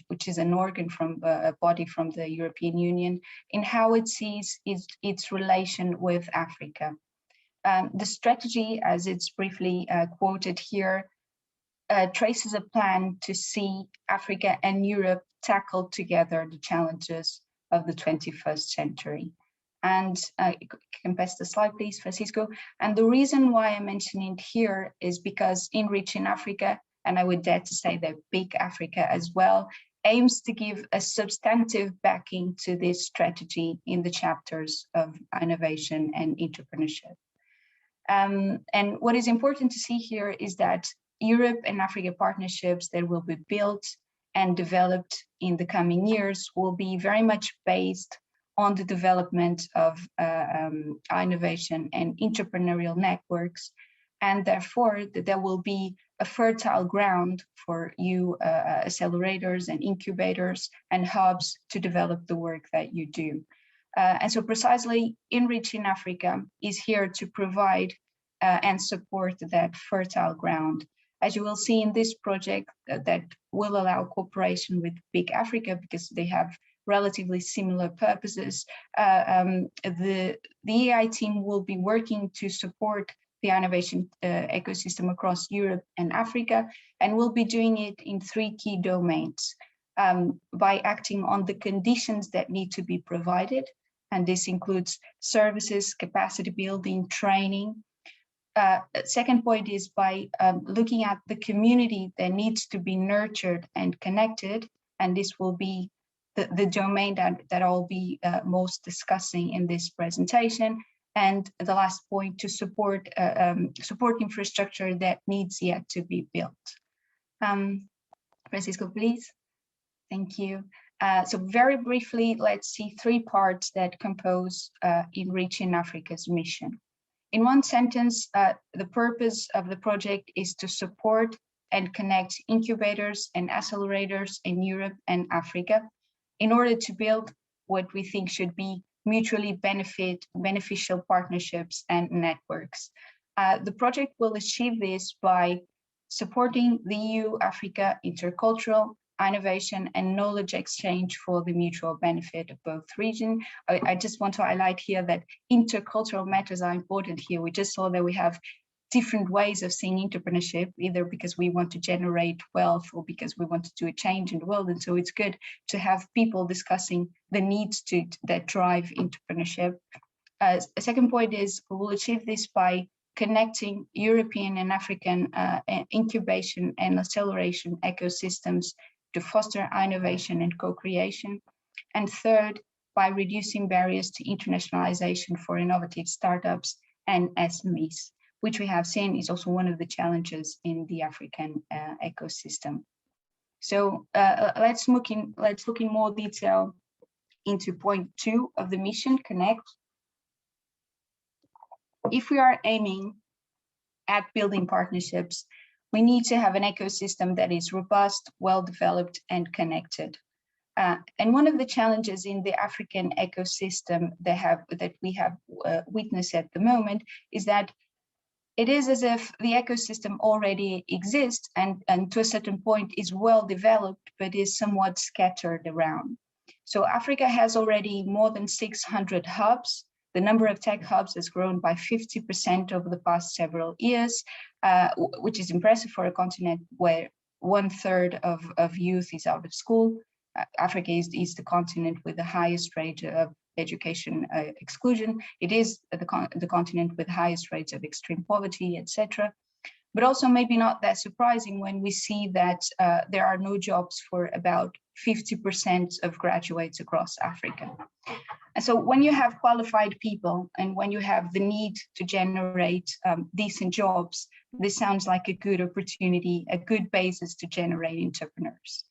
which is an organ from a body from the European Union, in how it sees its relation with Africa. The strategy, as it's briefly quoted here, traces a plan to see Africa and Europe tackle together the challenges of the 21st century. And you can pass the slide, please, Francisco. And the reason why I mention it here is because Enriching Africa, and I would dare to say that BIC Africa as well, aims to give a substantive backing to this strategy in the chapters of innovation and entrepreneurship. And what is important to see here is that Europe and Africa partnerships that will be built and developed in the coming years will be very much based on the development of innovation and entrepreneurial networks, and therefore that there will be a fertile ground for you accelerators and incubators and hubs to develop the work that you do. And so precisely Enriching Africa is here to provide and support that fertile ground. As you will see in this project that will allow cooperation with BIC Africa because they have relatively similar purposes. The EI team will be working to support the innovation ecosystem across Europe and Africa, and we'll be doing it in 3 key domains by acting on the conditions that need to be provided, and this includes services, capacity building, training. Second point is by looking at the community that needs to be nurtured and connected, and this will be the domain that I'll be most discussing in this presentation. And the last point, to support infrastructure that needs yet to be built. Francisco, please. Thank you. So very briefly, let's see 3 parts that compose Enriching Africa's mission. In one sentence, the purpose of the project is to support and connect incubators and accelerators in Europe and Africa in order to build what we think should be mutually beneficial partnerships and networks. The project will achieve this by supporting the EU-Africa intercultural innovation and knowledge exchange for the mutual benefit of both regions. I just want to highlight here that intercultural matters are important here. We just saw that we have different ways of seeing entrepreneurship, either because we want to generate wealth or because we want to do a change in the world. And so it's good to have people discussing the needs that drive entrepreneurship. A second point is we will achieve this by connecting European and African incubation and acceleration ecosystems to foster innovation and co-creation. And third, by reducing barriers to internationalization for innovative startups and SMEs, which we have seen is also one of the challenges in the African ecosystem. So let's look in more detail into point 2 of the mission, Connect. If we are aiming at building partnerships, we need to have an ecosystem that is robust, well-developed, and connected. And one of the challenges in the African ecosystem that we have witnessed at the moment is that it is as if the ecosystem already exists and to a certain point is well developed, but is somewhat scattered around. So Africa has already more than 600 hubs. The number of tech hubs has grown by 50% over the past several years, which is impressive for a continent where 1/3 of youth is out of school. Africa is the continent with the highest rate of education exclusion. It is the continent with the highest rates of extreme poverty, etc. But also maybe not that surprising when we see that there are no jobs for about 50% of graduates across Africa. And so when you have qualified people and when you have the need to generate decent jobs, this sounds like a good opportunity, a good basis to generate entrepreneurs.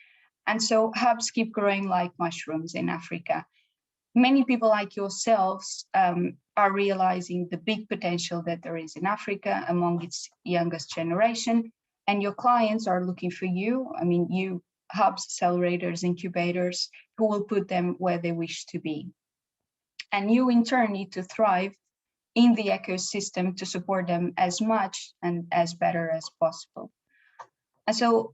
And so hubs keep growing like mushrooms in Africa. Many people like yourselves are realizing the big potential that there is in Africa among its youngest generation, and your clients are looking for you. I mean, you hubs, accelerators, incubators, who will put them where they wish to be. And you in turn need to thrive in the ecosystem to support them as much and as better as possible. And so,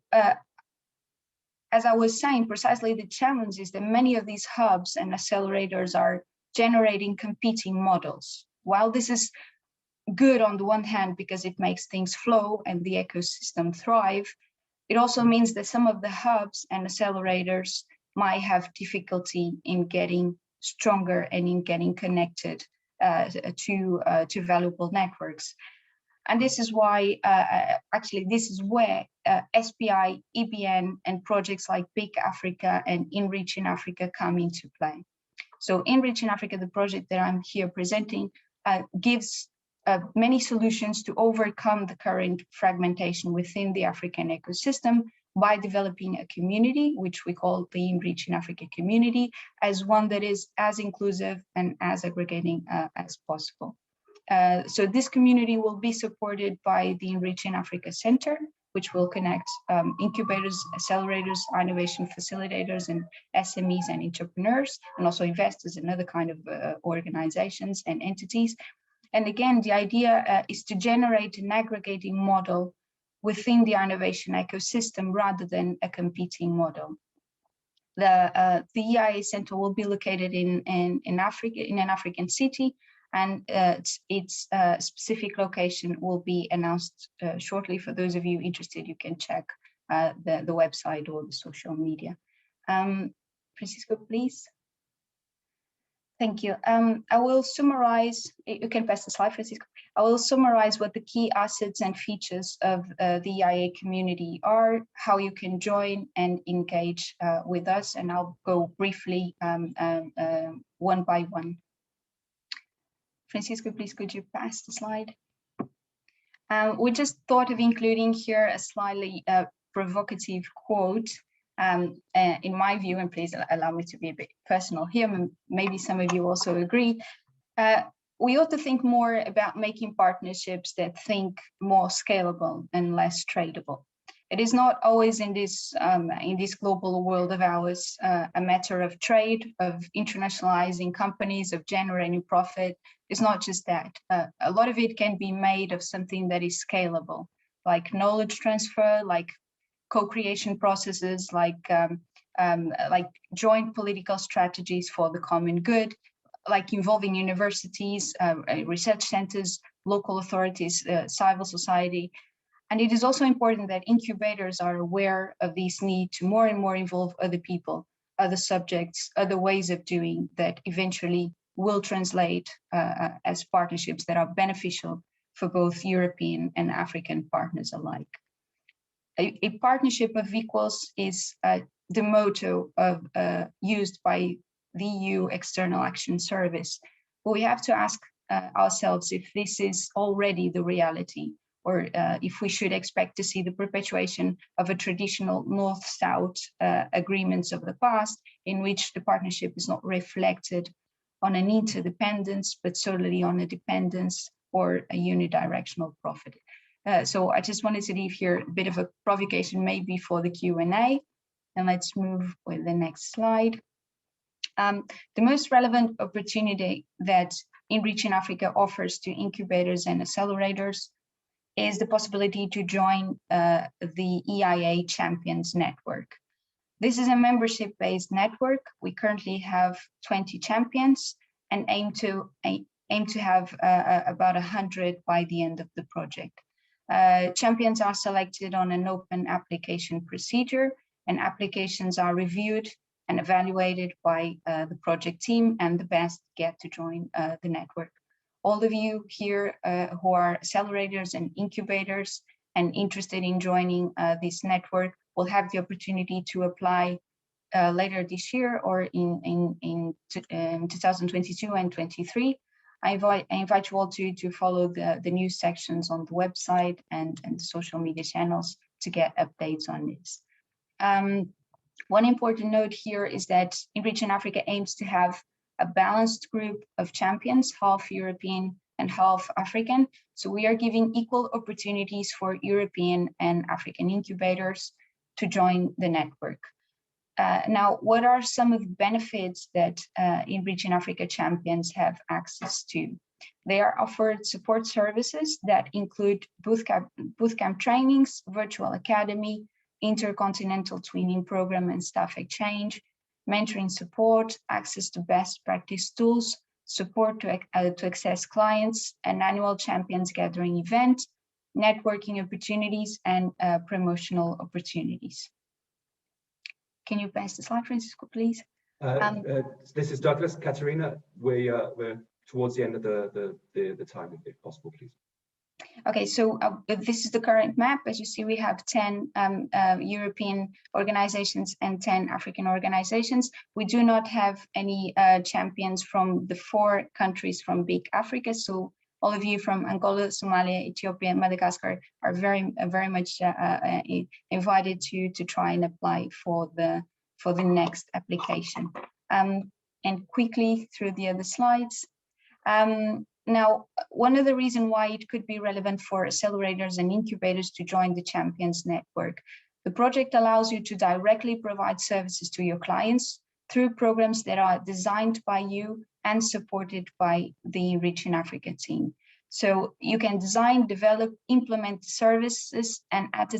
as I was saying, precisely the challenge is that many of these hubs and accelerators are generating competing models. While this is good on the one hand because it makes things flow and the ecosystem thrive, it also means that some of the hubs and accelerators might have difficulty in getting stronger and in getting connected to valuable networks. And this is why, actually, this is where SPI, EBN, and projects like BIC Africa and Enrich in Africa come into play. So Enrich in Africa, the project that I'm here presenting, gives many solutions to overcome the current fragmentation within the African ecosystem by developing a community, which we call the Enrich in Africa community, as one that is as inclusive and as aggregating as possible. So this community will be supported by the Enrich in Africa Center, which will connect incubators, accelerators, innovation facilitators, and SMEs and entrepreneurs, and also investors and other kind of organizations and entities. And again, the idea is to generate an aggregating model within the innovation ecosystem rather than a competing model. The EIA Center will be located in Africa, in an African city, and its specific location will be announced shortly. For those of you interested, you can check the website or the social media. Francisco, please. Thank you. I will summarize, you can pass the slide, Francisco. I will summarize what the key assets and features of the EIA community are, how you can join and engage with us, and I'll go briefly one by one. Francisco, please, could you pass the slide? We just thought of including here a slightly provocative quote. In my view, and please allow me to be a bit personal here, maybe some of you also agree, we ought to think more about making partnerships that think more scalable and less tradable. It is not always in this global world of ours a matter of trade, of internationalizing companies, of generating profit. It's not just that. A lot of it can be made of something that is scalable, like knowledge transfer, like co-creation processes, like joint political strategies for the common good, like involving universities, research centers, local authorities, civil society. And it is also important that incubators are aware of this need to more and more involve other people, other subjects, other ways of doing that eventually will translate as partnerships that are beneficial for both European and African partners alike. A partnership of equals is the motto of, used by the EU External Action Service. But we have to ask ourselves if this is already the reality, or if we should expect to see the perpetuation of a traditional North-South agreements of the past, in which the partnership is not reflected on an interdependence, but solely on a dependence or a unidirectional profit. So I just wanted to leave here a bit of a provocation maybe for the Q&A, and let's move with the next slide. The most relevant opportunity that Enriching Africa offers to incubators and accelerators is the possibility to join the EIA Champions Network. This is a membership-based network. We currently have 20 champions and aim to have about 100 by the end of the project. Champions are selected on an open application procedure, and applications are reviewed and evaluated by the project team, and the best get to join the network. All of you here who are accelerators and incubators and interested in joining this network will have the opportunity to apply later this year or in 2022 and 23. I invite you all to follow the news sections on the website and the social media channels to get updates on this. One important note here is that Enriching Africa aims to have a balanced group of champions, half European and half African. So we are giving equal opportunities for European and African incubators to join the network. Now, what are some of the benefits that Enriching Africa champions have access to? They are offered support services that include bootcamp trainings, virtual academy, intercontinental twinning program and staff exchange, mentoring support, access to best practice tools, support to access clients, an annual champions gathering event, networking opportunities, and promotional opportunities. Can you pass the slide, Francisco, please? This is Douglas. Katerina, we're towards the end of the time, if possible, please. Okay, so this is the current map. As you see, we have 10 European organizations and 10 African organizations. We do not have any champions from the 4 countries from BIC Africa. So all of you from Angola, Somalia, Ethiopia, and Madagascar are very much invited to try and apply for the next application. And quickly through the other slides. Now, one of the reasons why it could be relevant for accelerators and incubators to join the Champions Network, the project allows you to directly provide services to your clients through programs that are designed by you and supported by the Enriching Africa team. So you can design, develop, implement services, and at the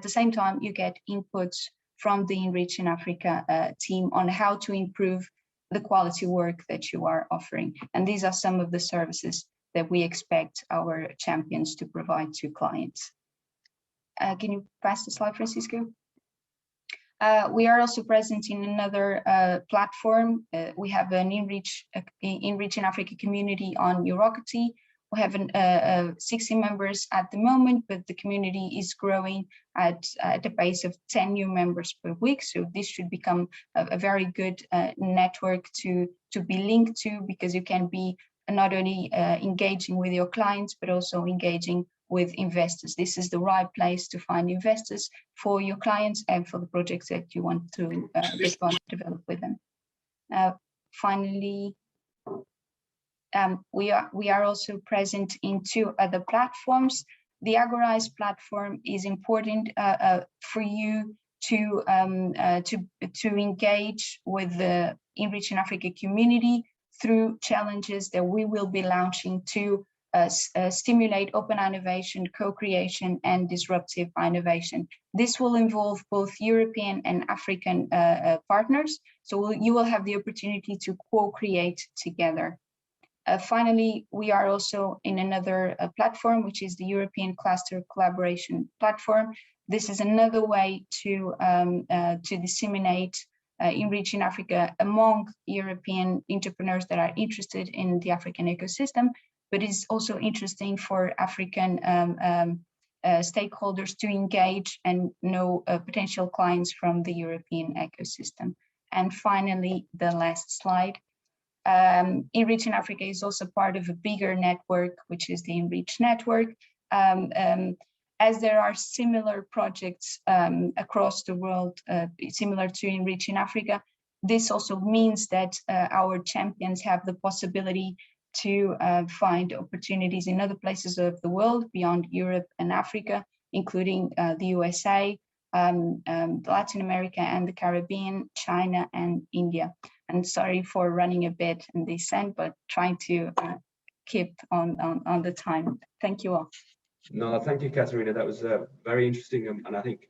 same time, you get inputs from the Enriching Africa team on how to improve the quality work that you are offering. And these are some of the services that we expect our champions to provide to clients. Can you pass the slide, Francisco? We are also present in another platform. We have an Enriching Africa community on Eurocracy. We have 60 members at the moment, but the community is growing at a pace of 10 new members per week. So this should become a very good network to be linked to, because you can be not only engaging with your clients, but also engaging with investors. This is the right place to find investors for your clients and for the projects that you want to develop with them. Finally, we are also present in 2 other platforms. The Agorize platform is important for you to engage with the Enriching Africa community through challenges that we will be launching to stimulate open innovation, co-creation, and disruptive innovation. This will involve both European and African partners, so you will have the opportunity to co-create together. Finally, we are also in another platform, which is the European Cluster Collaboration Platform. This is another way to disseminate Enriching Africa among European entrepreneurs that are interested in the African ecosystem, but it's also interesting for African stakeholders to engage and know potential clients from the European ecosystem. And finally, the last slide. Enrich in Africa is also part of a bigger network, which is the Enrich Network. As there are similar projects across the world, similar to Enrich in Africa, this also means that our champions have the possibility to find opportunities in other places of the world beyond Europe and Africa, including the USA, Latin America and the Caribbean, China and India. And sorry for running a bit in this end, but trying to keep on the time. Thank you all. No, thank you, Katerina. That was very interesting, and I think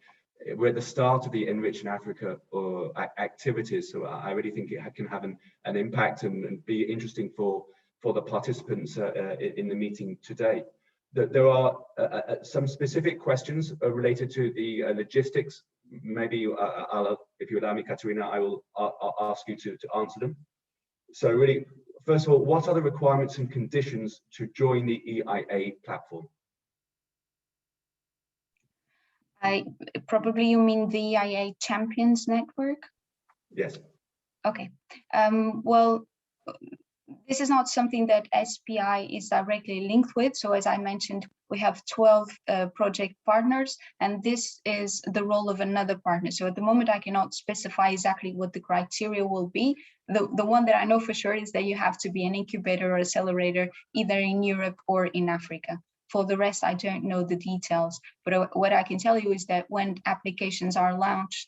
we're at the start of the Enrich in Africa activities, so I really think it can have an impact and be interesting for the participants in the meeting today. There are some specific questions related to the logistics. Maybe if you allow me, Katerina, I will ask you to answer them. So really, first of all, what are the requirements and conditions to join the EIA platform? Probably you mean the EIA Champions Network? Yes. Okay. Well, this is not something that SPI is directly linked with. So as I mentioned, we have 12 project partners, and this is the role of another partner. So at the moment, I cannot specify exactly what the criteria will be. The one that I know for sure is that you have to be an incubator or accelerator, either in Europe or in Africa. For the rest, I don't know the details, but what I can tell you is that when applications are launched,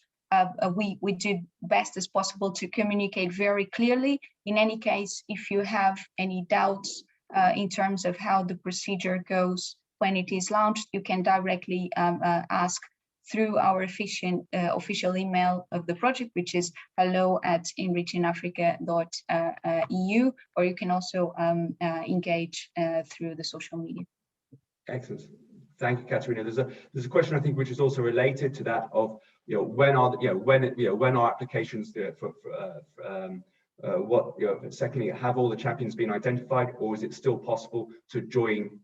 we do best as possible to communicate very clearly. In any case, if you have any doubts in terms of how the procedure goes when it is launched, you can directly ask through our official email of the project, which is hello@enrichinafrica.eu, or you can also engage through the social media. Excellent. Thank you, Katerina. There's a question I think which is also related to that of when are applications secondly, have all the champions been identified, or is it still possible to join?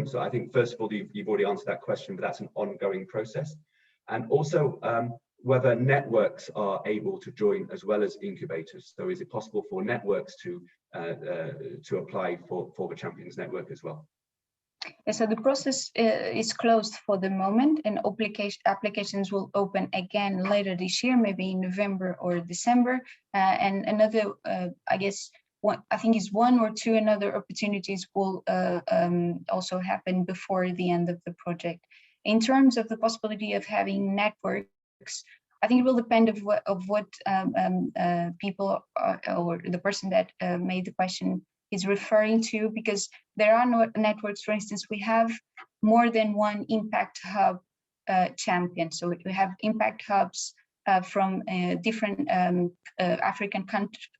So I think first of all you've already answered that question, but that's an ongoing process. And also whether networks are able to join as well as incubators. So is it possible for networks to apply for the Champions Network as well? So the process is closed for the moment, and applications will open again later this year, maybe in November or December. And another, I guess, I think is one or two another opportunities will also happen before the end of the project. In terms of the possibility of having networks, I think it will depend of what people or the person that made the question is referring to, because there are no networks. For instance, we have more than one impact hub champion. So we have impact hubs from different African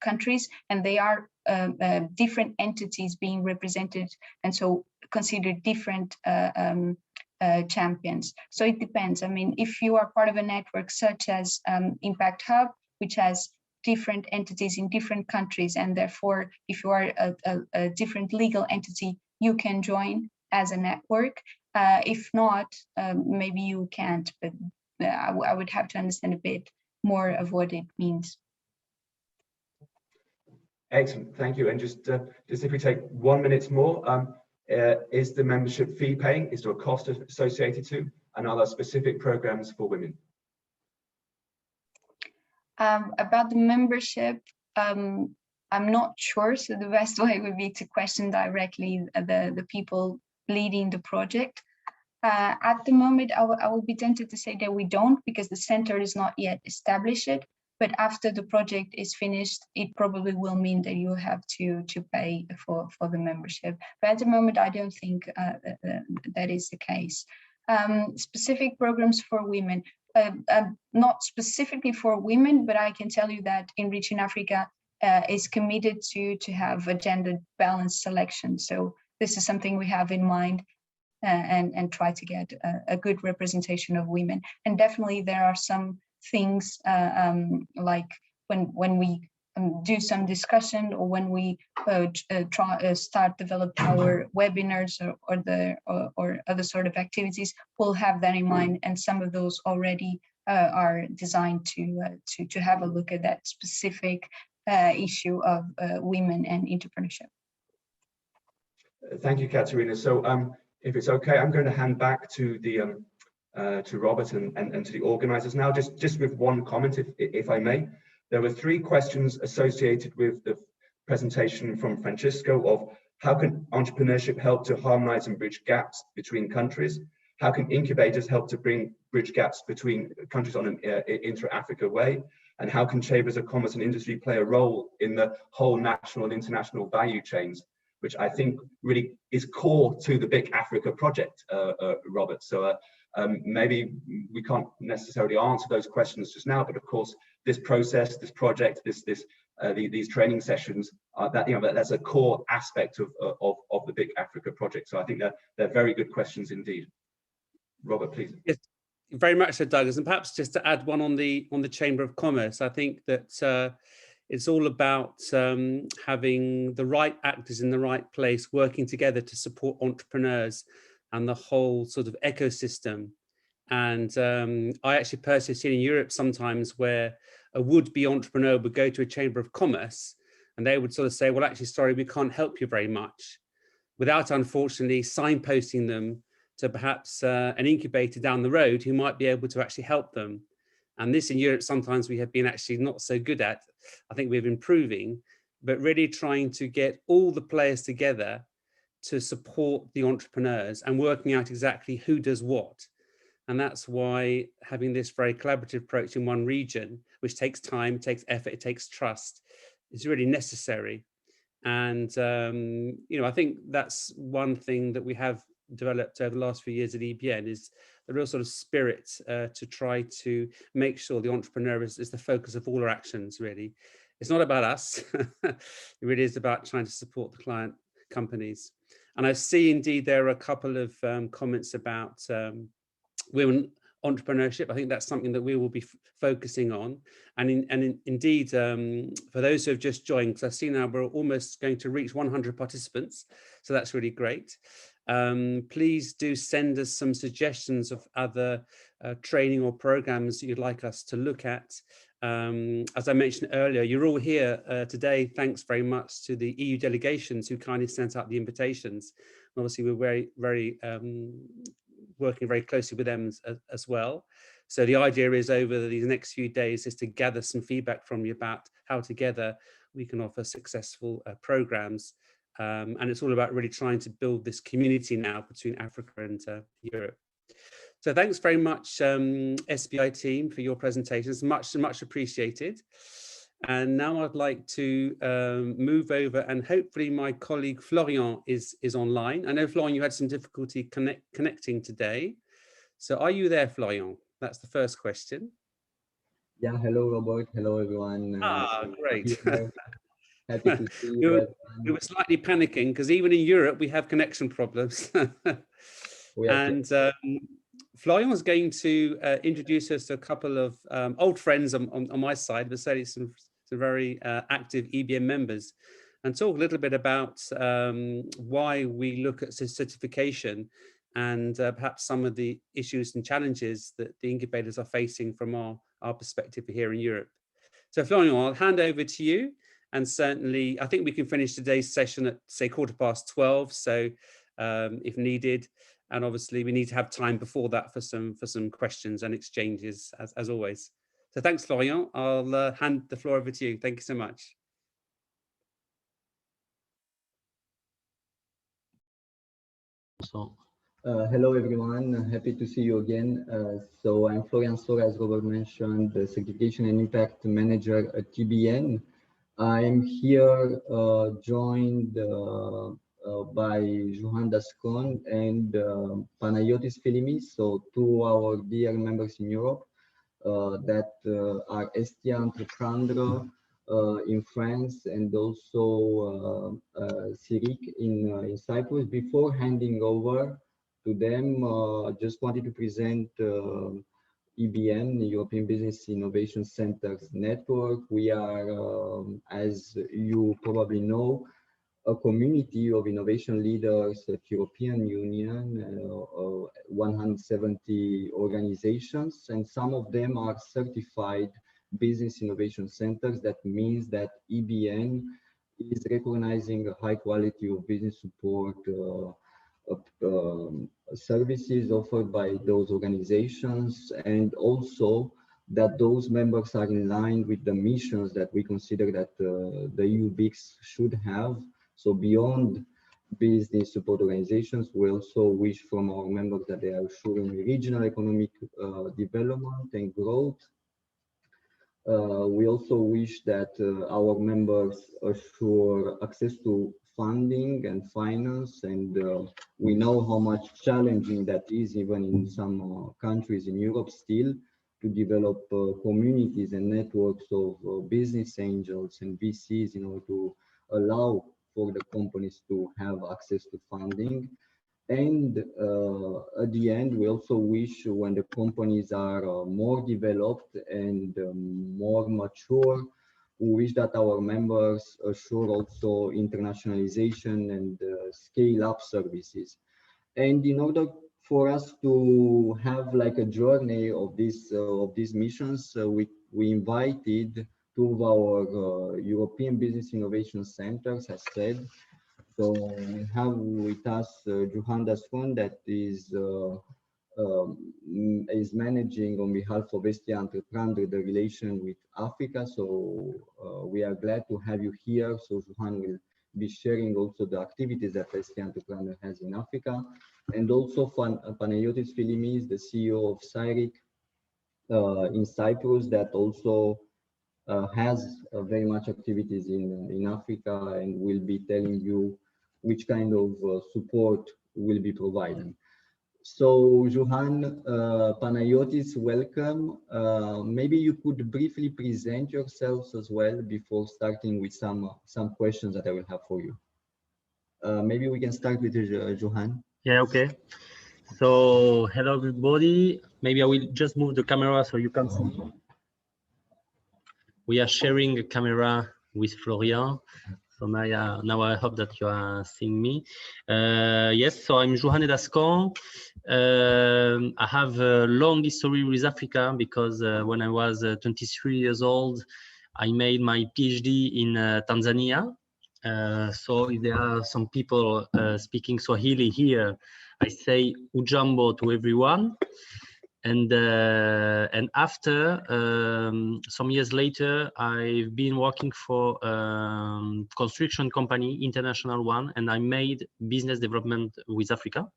countries, and they are different entities being represented, and so considered different champions. So it depends. I mean, if you are part of a network such as Impact Hub, which has different entities in different countries, and therefore if you are a different legal entity, you can join as a network. If not, maybe you can't, but I would have to understand a bit more of what it means. Excellent, thank you. And just if we take 1 minute more, is the membership fee paying? Is there a cost associated to? And are there specific programs for women? About the membership, I'm not sure. So the best way would be to question directly the people leading the project. At the moment, I will be tempted to say that we don't, because the center is not yet established. But after the project is finished, it probably will mean that you have to pay for the membership. But at the moment, I don't think that is the case. Specific programs for women. Not specifically for women, but I can tell you that Enrich in Africa is committed to have a gender balanced selection. So this is something we have in mind and try to get a good representation of women. And definitely there are some things like when we do some discussion, or when we start develop our webinars or other sort of activities, we'll have that in mind, and some of those already are designed to have a look at that specific issue of women and entrepreneurship. Thank you, Katerina. So if it's okay, I'm going to hand back to the to Robert and to the organizers now, just with one comment, if I may. There were 3 questions associated with the presentation from Francisco of how can entrepreneurship help to harmonize and bridge gaps between countries? How can incubators help to bridge gaps between countries on an intra-Africa way? And how can chambers of commerce and industry play a role in the whole national and international value chains, which I think really is core to the BIC Africa project, Robert. So maybe we can't necessarily answer those questions just now, but of course, this process, this project, these training sessions, that's a core aspect of the BIC Africa project. So I think they're very good questions indeed. Robert, please. Yes, very much so, Douglas. And perhaps just to add one on the Chamber of Commerce, I think that it's all about having the right actors in the right place working together to support entrepreneurs and the whole sort of ecosystem. And I actually personally seen in Europe sometimes where a would-be entrepreneur would go to a Chamber of Commerce and they would sort of say, well, actually, sorry, we can't help you very much, without unfortunately signposting them to perhaps an incubator down the road who might be able to actually help them. And this in Europe, sometimes we have been actually not so good at. I think we're improving, but really trying to get all the players together to support the entrepreneurs and working out exactly who does what. And that's why having this very collaborative approach in one region, which takes time, it takes effort, it takes trust, is really necessary. And, I think that's one thing that we have developed over the last few years at EBN is the real sort of spirit to try to make sure the entrepreneur is the focus of all our actions, really. It's not about us. It really is about trying to support the client companies. And I see indeed there are a couple of comments about women entrepreneurship. I think that's something that we will be focusing on. And indeed, for those who have just joined, because I see now we're almost going to reach 100 participants. So that's really great. Please do send us some suggestions of other training or programs you'd like us to look at. As I mentioned earlier, you're all here today. Thanks very much to the EU delegations who kindly sent out the invitations. And obviously, we're very working very closely with them as well. So the idea is over these next few days is to gather some feedback from you about how together we can offer successful programs. And it's all about really trying to build this community now between Africa and Europe. So thanks very much, SBI team, for your presentations. Much appreciated. And now I'd like to move over, and hopefully my colleague Florian is online. I know, Florian, you had some difficulty connecting today. So are you there, Florian? That's the first question. Yeah, hello, Robert. Hello, everyone. Great. Happy to see you. We were slightly panicking because even in Europe, we have connection problems. And Florian was going to introduce us to a couple of old friends on my side, but certainly some very active EBN members, and talk a little bit about why we look at certification and perhaps some of the issues and challenges that the incubators are facing from our perspective here in Europe. So Florian, I'll hand over to you. And certainly, I think we can finish today's session at, say, 12:15. So if needed, and obviously we need to have time before that for some questions and exchanges as always. So thanks, Florian. I'll hand the floor over to you. Thank you so much. So, hello everyone. Happy to see you again. So I'm Florian Sora, as Robert mentioned, the Segregation and Impact Manager at EBN. I'm here joined by Johan Dascon and Panayiotis Philimis, so 2 our dear members in Europe that are Estia Entrepreneurial in France and also CyRIC in Cyprus. Before handing over to them, just wanted to present EBN, European Business Innovation Centers Network. We are, as you probably know, a community of innovation leaders at European Union, 170 organizations, and some of them are certified business innovation centers. That means that EBN is recognizing a high quality of business support services offered by those organizations, and also that those members are in line with the missions that we consider that the EU BICs should have. So beyond business support organizations, we also wish from our members that they are assuring regional economic development and growth. We also wish that our members assure access to funding and finance, and we know how much challenging that is even in some countries in Europe still, to develop communities and networks of business angels and VCs in order to allow for the companies to have access to funding. And at the end, we also wish, when the companies are more developed and more mature, we wish that our members assure also internationalization and scale up services. And in order for us to have like a journey of these missions, we invited two of our European Business Innovation Centers, as said. So we have with us Johan Dascon, that is managing on behalf of ST Entrepreneurial the relation with Africa. So we are glad to have you here. So Johan will be sharing also the activities that ST Entrepreneurial has in Africa, and also Panayiotis Philimis, the CEO of CyRIC in Cyprus, that also has very much activities in Africa, and will be telling you which kind of support will be provided. So Johan, Panayiotis, welcome. Maybe you could briefly present yourselves as well before starting with some questions that I will have for you. Maybe we can start with Johan. Yeah, okay. So hello everybody. Maybe I will just move the camera so you can see. We are sharing a camera with Florian. So now I hope that you are seeing me. Yes, so I'm Johan Dascon. I have a long history with Africa because when I was 23 years old, I made my PhD in Tanzania. So if there are some people speaking Swahili here, I say ujambo to everyone. And after some years later, I've been working for a construction company, international one, and I made business development with Africa.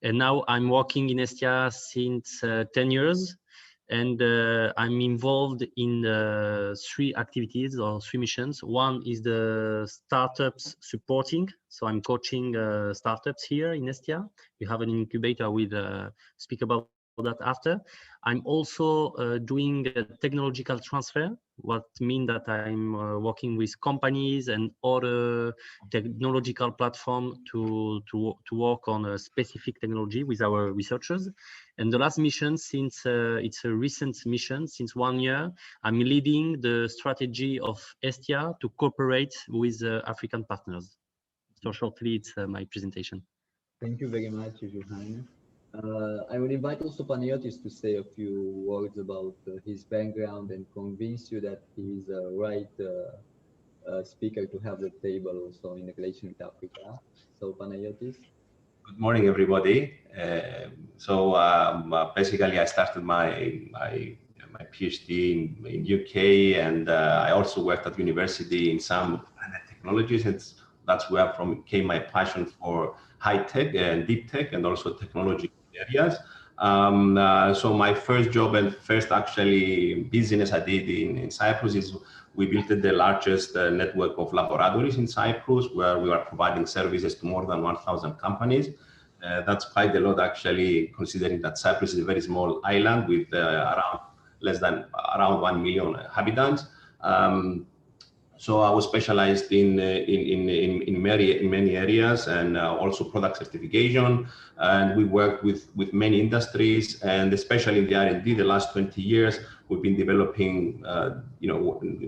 And now I'm working in Estia since 10 years, and I'm involved in 3 activities or 3 missions. One is the startups supporting. So I'm coaching startups here in Estia. We have an incubator. We'll speak about that after. I'm also doing a technological transfer, what means that I'm working with companies and other technological platform to work on a specific technology with our researchers. And the last mission, since it's a recent mission, since 1 year, I'm leading the strategy of Estia to cooperate with African partners. So shortly, it's my presentation. Thank you very much, Johan. I will invite also Panayiotis to say a few words about his background and convince you that he is a right speaker to have the table also in relation with Africa. So Panayiotis. Good morning, everybody. Basically, I started my PhD in UK, and I also worked at university in some technologies. That's where came my passion for high tech and deep tech, and also technology areas. So my first job and first actually business I did in Cyprus is we built the largest network of laboratories in Cyprus, where we are providing services to more than 1,000 companies. That's quite a lot, actually, considering that Cyprus is a very small island with around 1 million inhabitants. So I was specialized in many areas, and also product certification. And we worked with many industries, and especially in the R&D, the last 20 years, we've been developing,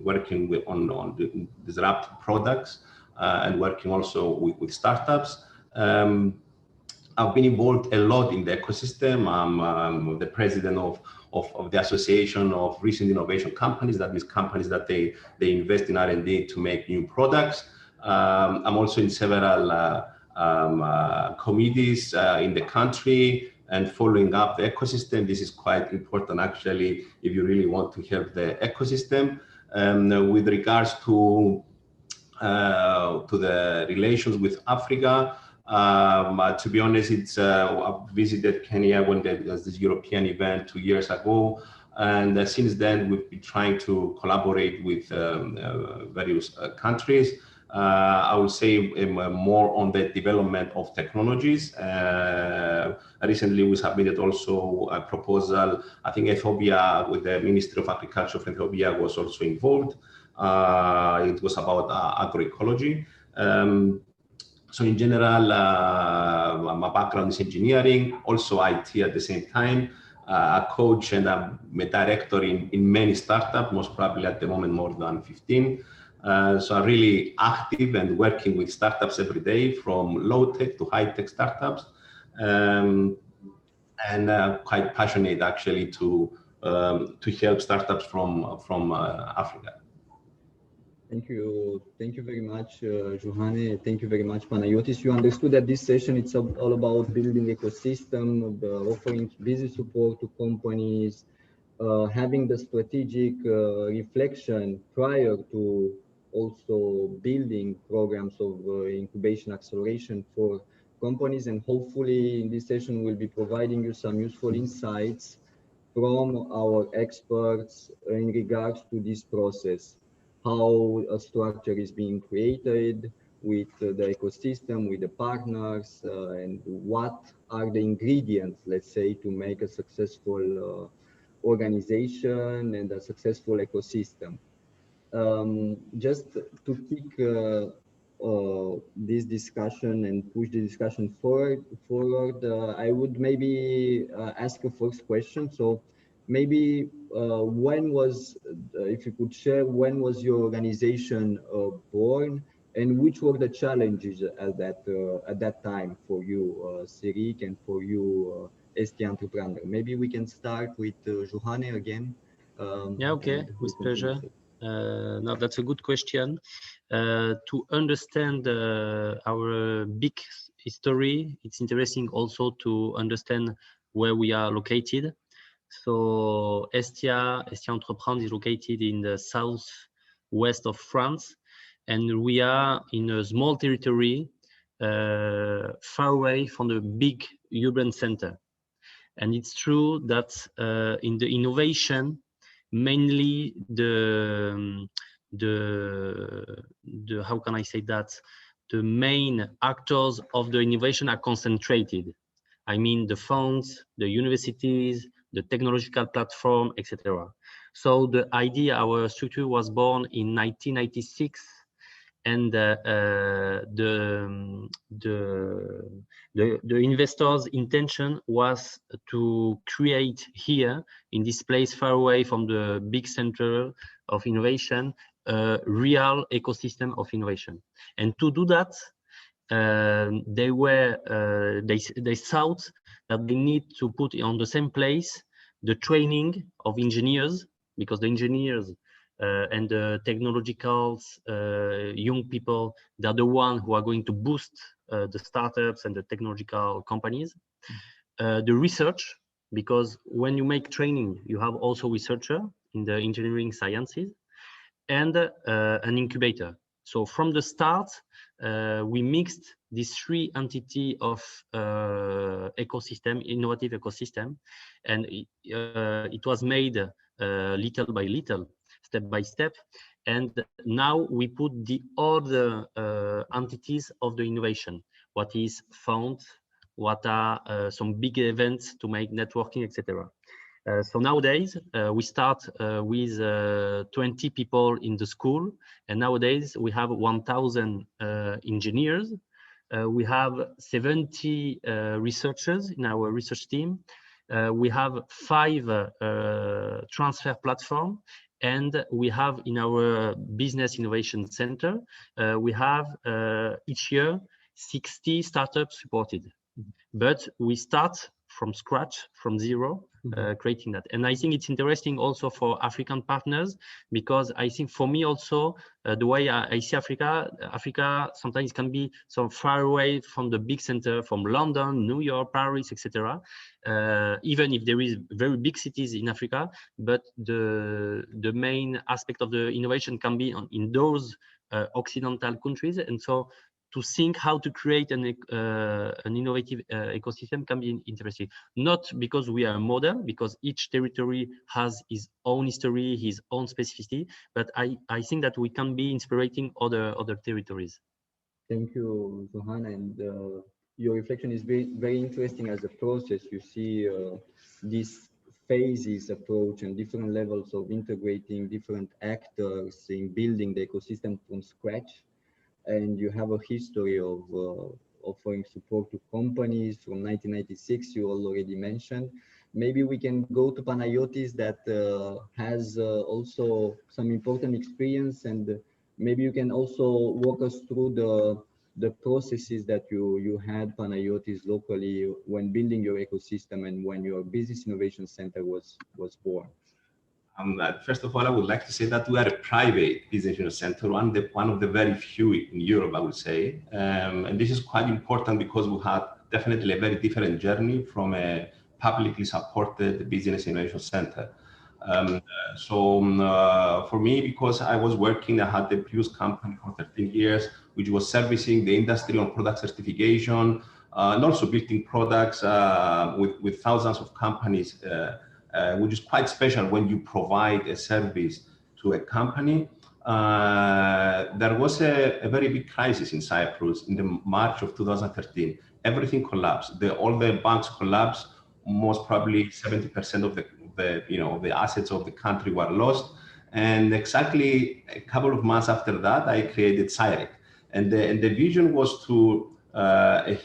working on disruptive products. and working also with startups. I've been involved a lot in the ecosystem. I'm the president of the Association of Recent Innovation Companies. That means companies that they invest in R&D to make new products. I'm also in several committees in the country and following up the ecosystem. This is quite important, actually, if you really want to help the ecosystem. With regards to the relations with Africa, to be honest, I've visited Kenya when there was this European event 2 years ago. And since then, we've been trying to collaborate with various countries. I would say more on the development of technologies. Recently, we submitted also a proposal. I think Ethiopia, with the Ministry of Agriculture of Ethiopia, was also involved. It was about agroecology. So in general, my background is engineering, also IT at the same time. A coach and I'm a director in many startups, most probably at the moment more than 15. So I'm really active and working with startups every day, from low-tech to high-tech startups, and quite passionate actually to help startups from Africa. Thank you very much, Juhane. Thank you very much, Panayiotis. You understood that this session, it's all about building ecosystem, offering business support to companies, having the strategic reflection prior to also building programs of incubation acceleration for companies. And hopefully in this session, we'll be providing you some useful insights from our experts in regards to this process, how a structure is being created with the ecosystem, with the partners, and what are the ingredients, let's say, to make a successful organization and a successful ecosystem. Just to kick this discussion and push the discussion forward, I would maybe ask a first question. So maybe when was, if you could share, when was your organization born, and which were the challenges at that time for you, CyRIC, and for you, ST Entrepreneur? Maybe we can start with Juhane again. Yeah, okay, with pleasure. Now that's a good question. To understand our big history, it's interesting also to understand where we are located. So ST Entrepreneur is located in the southwest of France, and we are in a small territory far away from the big urban center. And it's true that in the innovation, mainly the how can I say that, the main actors of the innovation are concentrated. I mean the funds, the universities, the technological platform, etc. So the idea, our structure was born in 1996, and the investors' intention was to create here, in this place far away from the big center of innovation, a real ecosystem of innovation. And to do that, they thought that they need to put on the same place the training of engineers, because the engineers and the technological young people, they're the ones who are going to boost the startups and the technological companies. The research, because when you make training, you have also researcher in the engineering sciences, and an incubator. So from the start, we mixed these three entities of ecosystem, innovative ecosystem, and it was made little by little, step by step. And now we put the other entities of the innovation, what is found, what are some big events to make networking, etc. So nowadays, we start with 20 people in the school, and nowadays we have 1,000 engineers. We have 70 researchers in our research team. We have 5 transfer platforms, And we have in our Business Innovation Center, we have each year 60 startups supported. But we start from scratch, from zero, creating that. And I think it's interesting also for African partners, because I think for me also, the way I see Africa sometimes can be so far away from the big center, from London, New York, Paris, etc. Even if there is very big cities in Africa, but the main aspect of the innovation can be in those Occidental countries. And so to think how to create an innovative ecosystem can be interesting. Not because we are a model, because each territory has its own history, his own specificity, but I think that we can be inspiring other territories. Thank you, Johan, and your reflection is very interesting as a process. You see these phases approach and different levels of integrating different actors in building the ecosystem from scratch. And you have a history of offering support to companies from 1996, you already mentioned. Maybe we can go to Panayiotis that has also some important experience, and maybe you can also walk us through the processes that you had, Panayiotis, locally when building your ecosystem and when your Business Innovation Center was born. First of all, I would like to say that we are a private business innovation center, one of the very few in Europe, I would say. And this is quite important because we had definitely a very different journey from a publicly supported business innovation center. For me, because I was working, I had the previous company for 13 years, which was servicing the industry on product certification, and also building products with thousands of companies, which is quite special when you provide a service to a company. There was a very big crisis in Cyprus in the March of 2013. Everything collapsed. All the banks collapsed. Most probably 70% of the assets of the country were lost. And exactly a couple of months after that, I created CyRIC. And the vision was to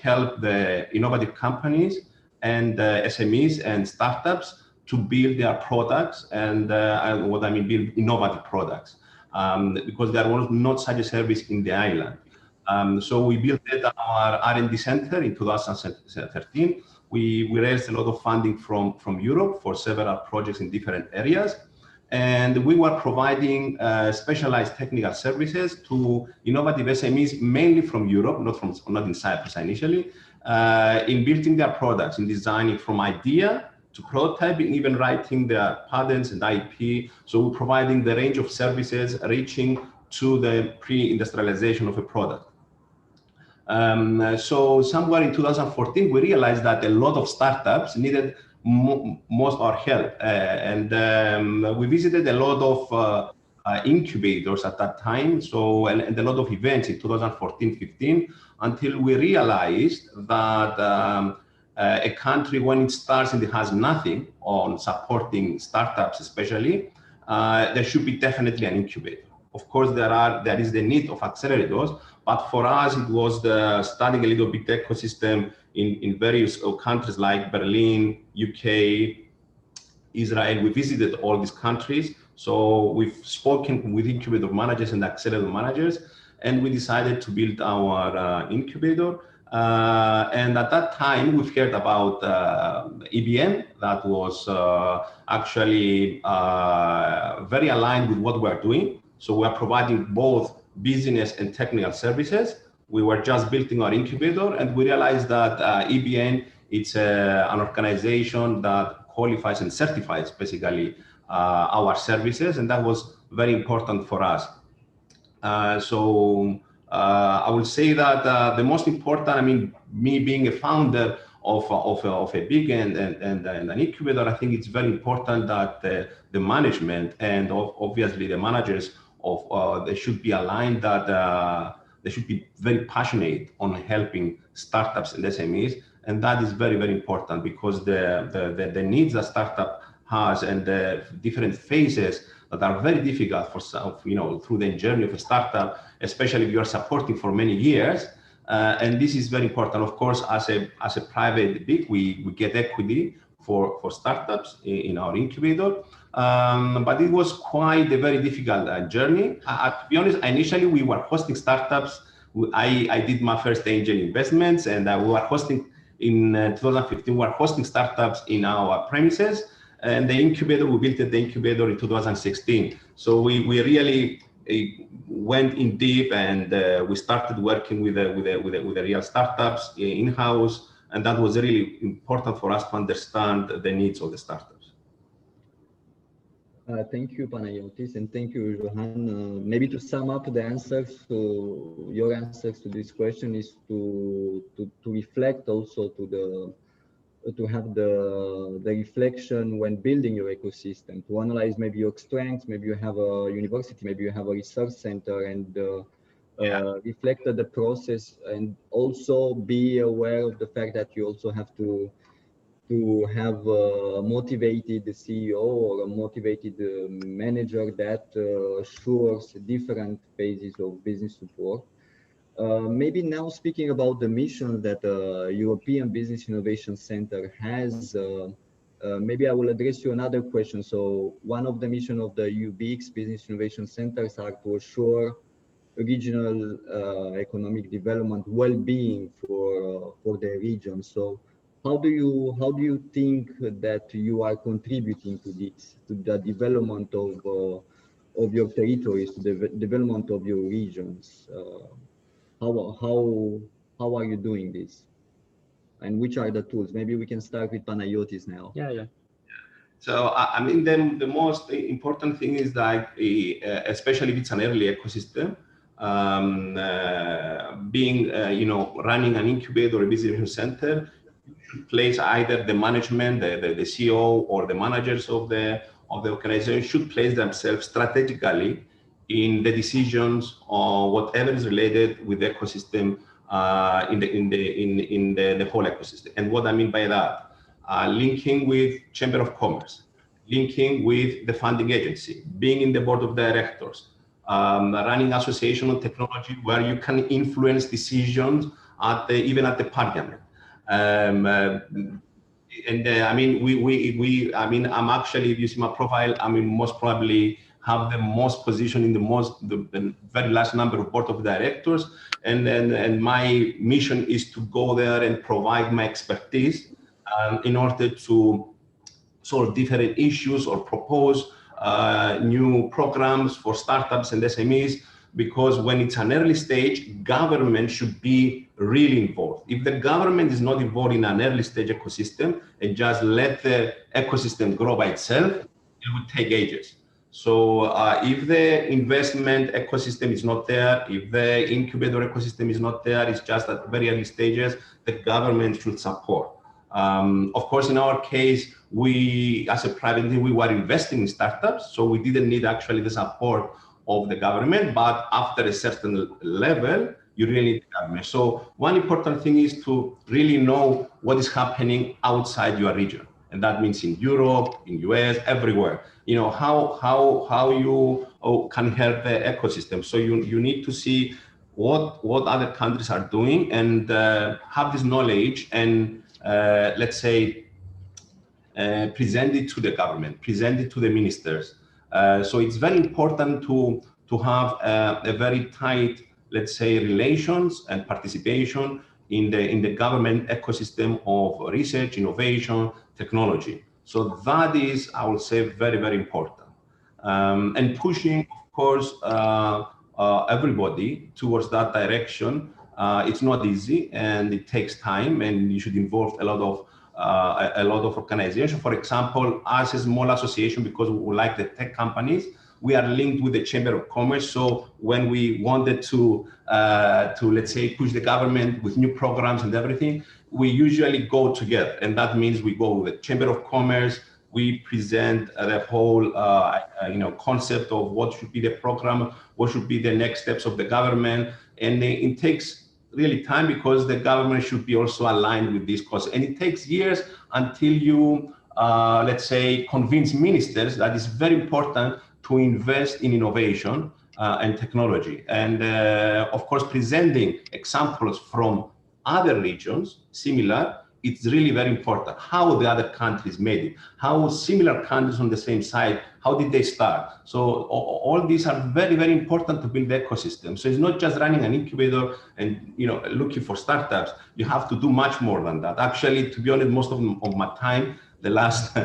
help the innovative companies and SMEs and startups to build their products, and what I mean, build innovative products, because there was not such a service in the island. So we built our R&D center in 2013. We raised a lot of funding from Europe for several projects in different areas. And we were providing specialized technical services to innovative SMEs, mainly from Europe, not in Cyprus initially, in building their products, in designing from idea to prototyping, even writing their patents and IP. So we're providing the range of services reaching to the pre-industrialization of a product. So somewhere in 2014, we realized that a lot of startups needed most our help. We visited a lot of incubators at that time, and a lot of events in 2014-15, until we realized that a country, when it starts and it has nothing on supporting startups especially, there should be definitely an incubator. Of course, there is the need of accelerators, but for us, it was studying a little bit the ecosystem in various countries like Berlin, UK, Israel. We visited all these countries. So we've spoken with incubator managers and accelerator managers, and we decided to build our incubator. And at that time, we've heard about EBN that was actually very aligned with what we're doing. So we're providing both business and technical services. We were just building our incubator, and we realized that EBN, it's an organization that qualifies and certifies basically our services, and that was very important for us. I will say that the most important, I mean, me being a founder of a big and an incubator, I think it's very important that the management and obviously the managers they should be aligned, that they should be very passionate on helping startups and SMEs, and that is very, very important because the needs that startup has and the different phases that are very difficult for some, through the journey of a startup, especially if you are supporting for many years. And this is very important. Of course, as a private BIC, we get equity for startups in our incubator. But it was quite a very difficult journey. To be honest, initially we were hosting startups. I did my first angel investments, and we were hosting in 2015. We were hosting startups in our premises, and the incubator, we built the incubator in 2016. So we really went in deep, and we started working with the real startups in-house, and that was really important for us to understand the needs of the startups. Thank you, Panayiotis, and thank you, Johan. Maybe to sum up the answers, so your answers to this question is to reflect also to have the reflection when building your ecosystem, to analyze maybe your strengths. Maybe you have a university, maybe you have a research center, and reflect the process, and also be aware of the fact that you also have to have a motivated CEO or a motivated manager that assures different phases of business support. Maybe now speaking about the mission that European Business Innovation Center has, maybe I will address you another question. So one of the mission of the BIC Business Innovation Centers are to assure regional economic development, well-being for the region. So how do you think that you are contributing to this, to the development of your territories, to the development of your regions? How are you doing this? And which are the tools? Maybe we can start with Panayiotis now. Yeah. So I mean, the most important thing is that, especially if it's an early ecosystem, running an incubator or business center, place either the management, the CEO, or the managers of the organization should place themselves strategically in the decisions or whatever is related with the ecosystem, in the whole ecosystem. And what I mean by that, linking with Chamber of Commerce, linking with the funding agency, being in the board of directors, running association on technology where you can influence decisions even at the parliament. I mean, I'm actually, if you see my profile, I mean, most probably have the most position in the very large number of board of directors, and my mission is to go there and provide my expertise in order to solve different issues or propose new programs for startups and SMEs. Because when it's an early stage, government should be really involved. If the government is not involved in an early stage ecosystem and just let the ecosystem grow by itself, it would take ages. So if the investment ecosystem is not there, if the incubator ecosystem is not there, it's just at very early stages, the government should support. Of course, in our case, we, as a private entity, we were investing in startups, so we didn't need actually the support of the government, but after a certain level, you really need the government. So one important thing is to really know what is happening outside your region. And that means in Europe, in US, everywhere. You know, how you can help the ecosystem. So you need to see what other countries are doing and have this knowledge and let's say, present it to the government, present it to the ministers. So it's very important to have a very tight, let's say, relations and participation in the government ecosystem of research, innovation, technology. So that is, I would say, very, very important. And pushing, of course, everybody towards that direction. It's not easy, and it takes time, and you should involve a lot of organization. For example, as a small association, because we like the tech companies, we are linked with the Chamber of Commerce. So when we wanted to let's say, push the government with new programs and everything, we usually go together. And that means we go with the Chamber of Commerce, we present the whole concept of what should be the program, what should be the next steps of the government. And it takes really time because the government should be also aligned with this cause. And it takes years until you, let's say, convince ministers that it's very important to invest in innovation and technology. And of course, presenting examples from other regions, similar, it's really very important how the other countries made it, how similar countries on the same side, how did they start? So all these are very, very important to build the ecosystem. So it's not just running an incubator and looking for startups. You have to do much more than that. Actually, to be honest, most of my time, the last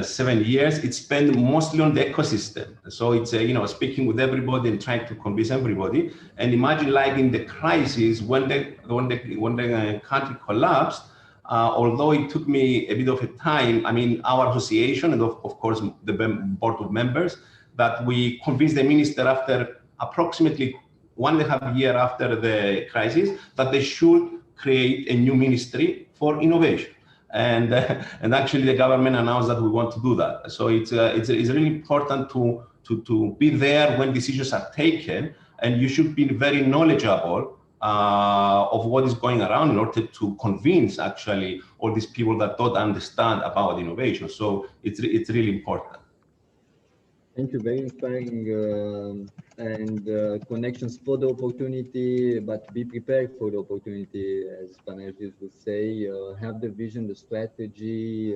7 years, it's spent mostly on the ecosystem. So it's speaking with everybody and trying to convince everybody. And imagine, like in the crisis when the country collapsed. Although it took me a bit of a time, I mean, our association and of course the board of members, that we convinced the minister after approximately 1.5 years after the crisis that they should create a new ministry for innovation. And actually the government announced that we want to do that. So it's really important to be there when decisions are taken, and you should be very knowledgeable of what is going around in order to convince actually all these people that don't understand about innovation. So it's really important. Thank you, very inspiring and connections for the opportunity, but be prepared for the opportunity, as Panayiotis would say. Have the vision, the strategy,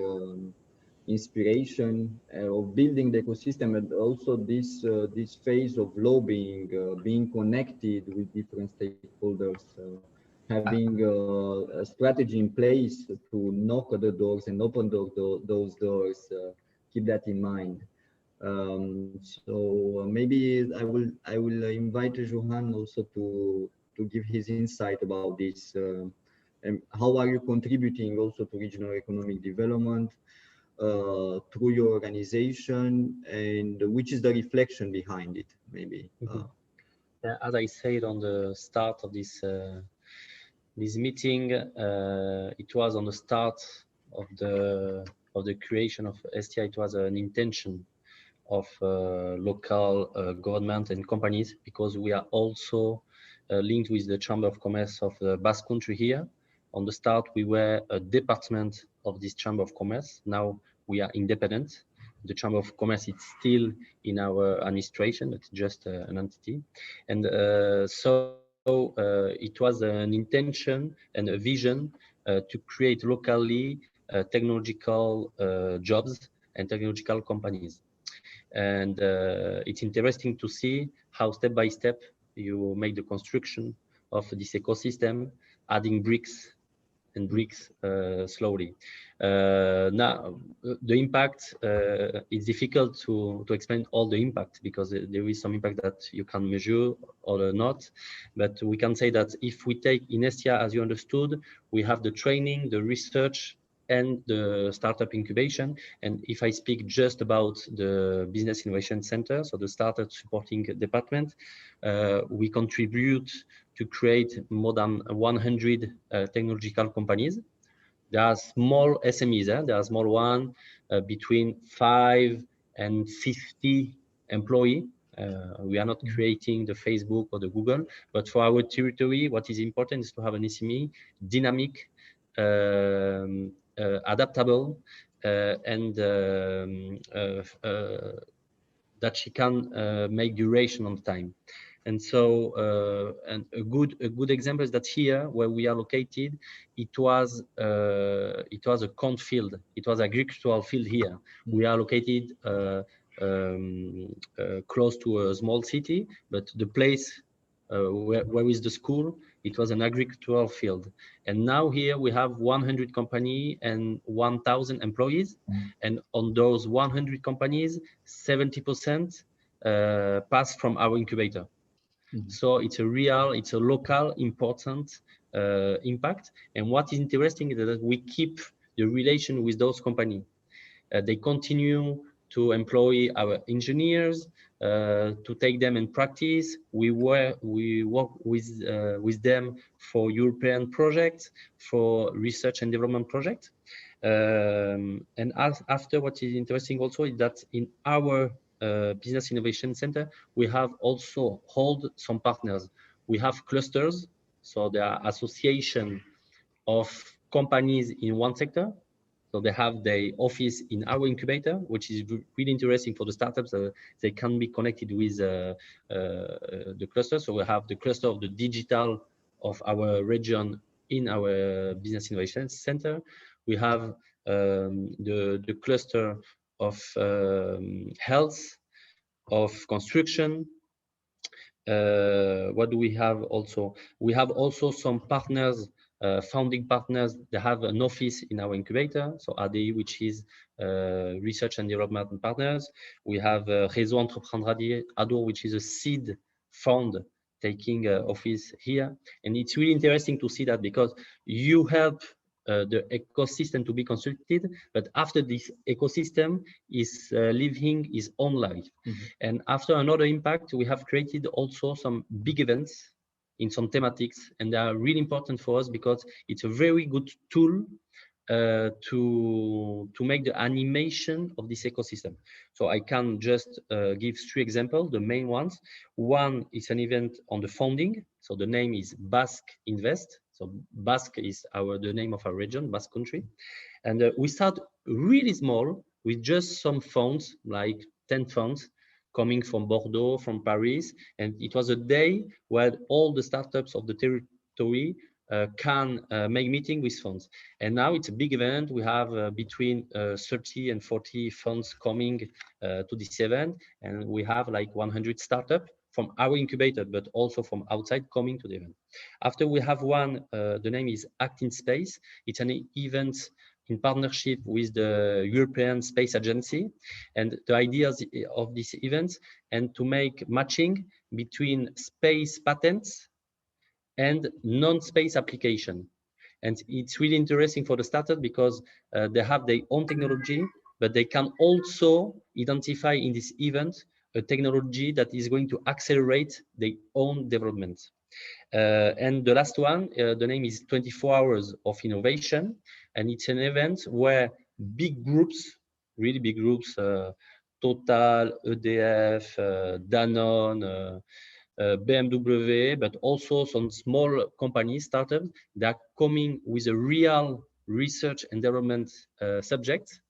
inspiration of building the ecosystem, and also this phase of lobbying, being connected with different stakeholders, having a strategy in place to knock at the doors and open those doors. Keep that in mind. So maybe I will invite Johan also to give his insight about this. And how are you contributing also to regional economic development through your organization, and which is the reflection behind it, maybe? Yeah, as I said on the start of this this meeting, it was on the start of the creation of STI. It was an intention of local government and companies, because we are also linked with the Chamber of Commerce of the Basque Country here. On the start, we were a department of this Chamber of Commerce. Now we are independent. The Chamber of Commerce is still in our administration, it's just an entity. And so it was an intention and a vision to create locally technological jobs and technological companies. And it's interesting to see how step by step you make the construction of this ecosystem, adding bricks and bricks slowly. Now, the impact, it's difficult to explain all the impact, because there is some impact that you can measure or not. But we can say that if we take in STIA, as you understood, we have the training, the research, and the startup incubation. And if I speak just about the Business Innovation Center, so the startup supporting department, we contribute to create more than 100 technological companies. There are small SMEs, there are small ones between 5 and 50 employees. We are not creating the Facebook or the Google, but for our territory, what is important is to have an SME, dynamic, adaptable, and that she can make duration on time. And so, and a good example is that here, where we are located, it was a corn field. It was agricultural field here. We are located close to a small city, but the place where is the school, it was an agricultural field. And now here we have 100 companies and 1,000 employees. And on those 100 companies, 70% pass from our incubator. So it's a local important impact. And what is interesting is that we keep the relation with those companies. They continue to employ our engineers, to take them in practice. We work with them for European projects, for research and development projects. And after, what is interesting also is that in our Business Innovation Center, we have also hold some partners. We have clusters, so there are association of companies in one sector. So they have their office in our incubator, which is really interesting for the startups. They can be connected with the cluster. So we have the cluster of the digital of our region in our Business Innovation Center. We have the cluster of health, of construction. What do we have also? We have also some partners, founding partners that have an office in our incubator. So ADI, which is research and development partners. We have Réseau Entrepreneurial, which is a seed fund taking office here. And it's really interesting to see that, because you help the ecosystem to be constructed, but after this ecosystem is living its own life. And after another impact, we have created also some big events in some thematics, and they are really important for us because it's a very good tool to make the animation of this ecosystem. So I can just give 3 examples, the main ones. One is an event on the funding. So the name is BIC Invest. So Basque is the name of our region, Basque country. And we start really small with just some funds, like 10 funds coming from Bordeaux, from Paris. And it was a day where all the startups of the territory can make meeting with funds. And now it's a big event. We have between 30 and 40 funds coming to this event. And we have like 100 startups from our incubator, but also from outside coming to the event. After we have one, the name is Act in Space. It's an event in partnership with the European Space Agency. And the idea of this event and to make matching between space patents and non-space application. And it's really interesting for the startup because they have their own technology, but they can also identify in this event a technology that is going to accelerate their own development. And the last one, the name is 24 Hours of Innovation. And it's an event where big groups, really big groups, Total, EDF, Danone, BMW, but also some small companies, startups, that are coming with a real research and development subject.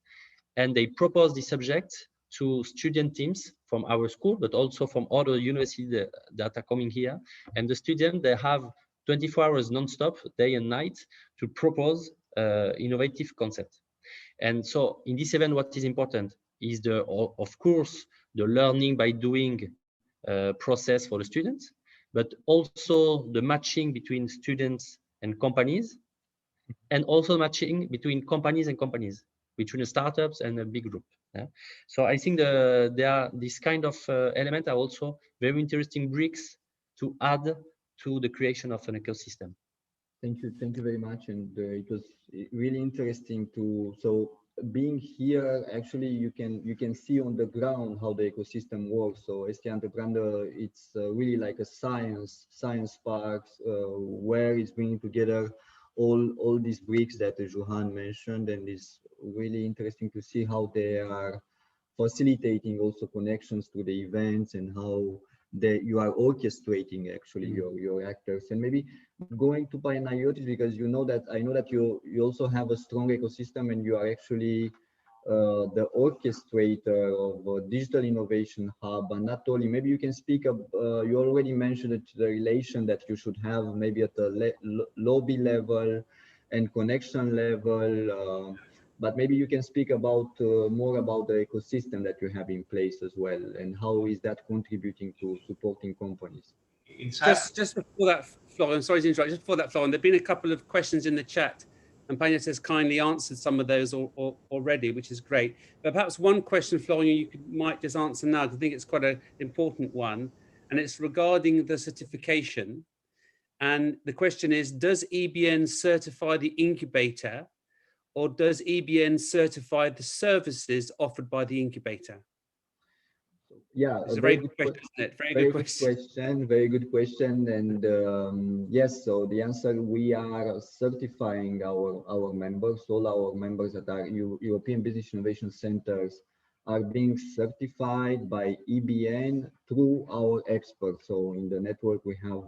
And they propose the subject to student teams from our school, but also from other universities that are coming here. And the students, they have 24 hours non-stop, day and night, to propose innovative concepts. And so in this event, what is important is of course, the learning by doing process for the students, but also the matching between students and companies, and also matching between companies and companies, between the startups and a big group. Yeah? So I think there are this kind of element are also very interesting bricks to add to the creation of an ecosystem. Thank you very much. And it was really interesting so being here, actually you can see on the ground how the ecosystem works. So ST Entrepreneur, it's really like a science park where it's bringing together all these bricks that Johan mentioned, and it's really interesting to see how they are facilitating also connections to the events and how you are orchestrating actually your actors. And maybe going to Panayiotis, because I know that you also have a strong ecosystem, and you are actually the orchestrator of a digital innovation hub. And not only, maybe you can speak of, you already mentioned the relation that you should have maybe at the lobby level and connection level, but maybe you can speak about more about the ecosystem that you have in place as well, and how is that contributing to supporting companies? Just before that, Florian, sorry to interrupt, just before that, Florian, there have been a couple of questions in the chat, and Panayiotis has kindly answered some of those already, which is great. But perhaps one question, Florian, you might just answer now, because I think it's quite an important one, and it's regarding the certification. And the question is, does EBN certify the incubator, or does EBN certify the services offered by the incubator? Yeah, it's a very good question, isn't it? Very good question. And yes, so the answer, we are certifying our members. All our members that are European Business Innovation Centers are being certified by EBN through our experts. So in the network, we have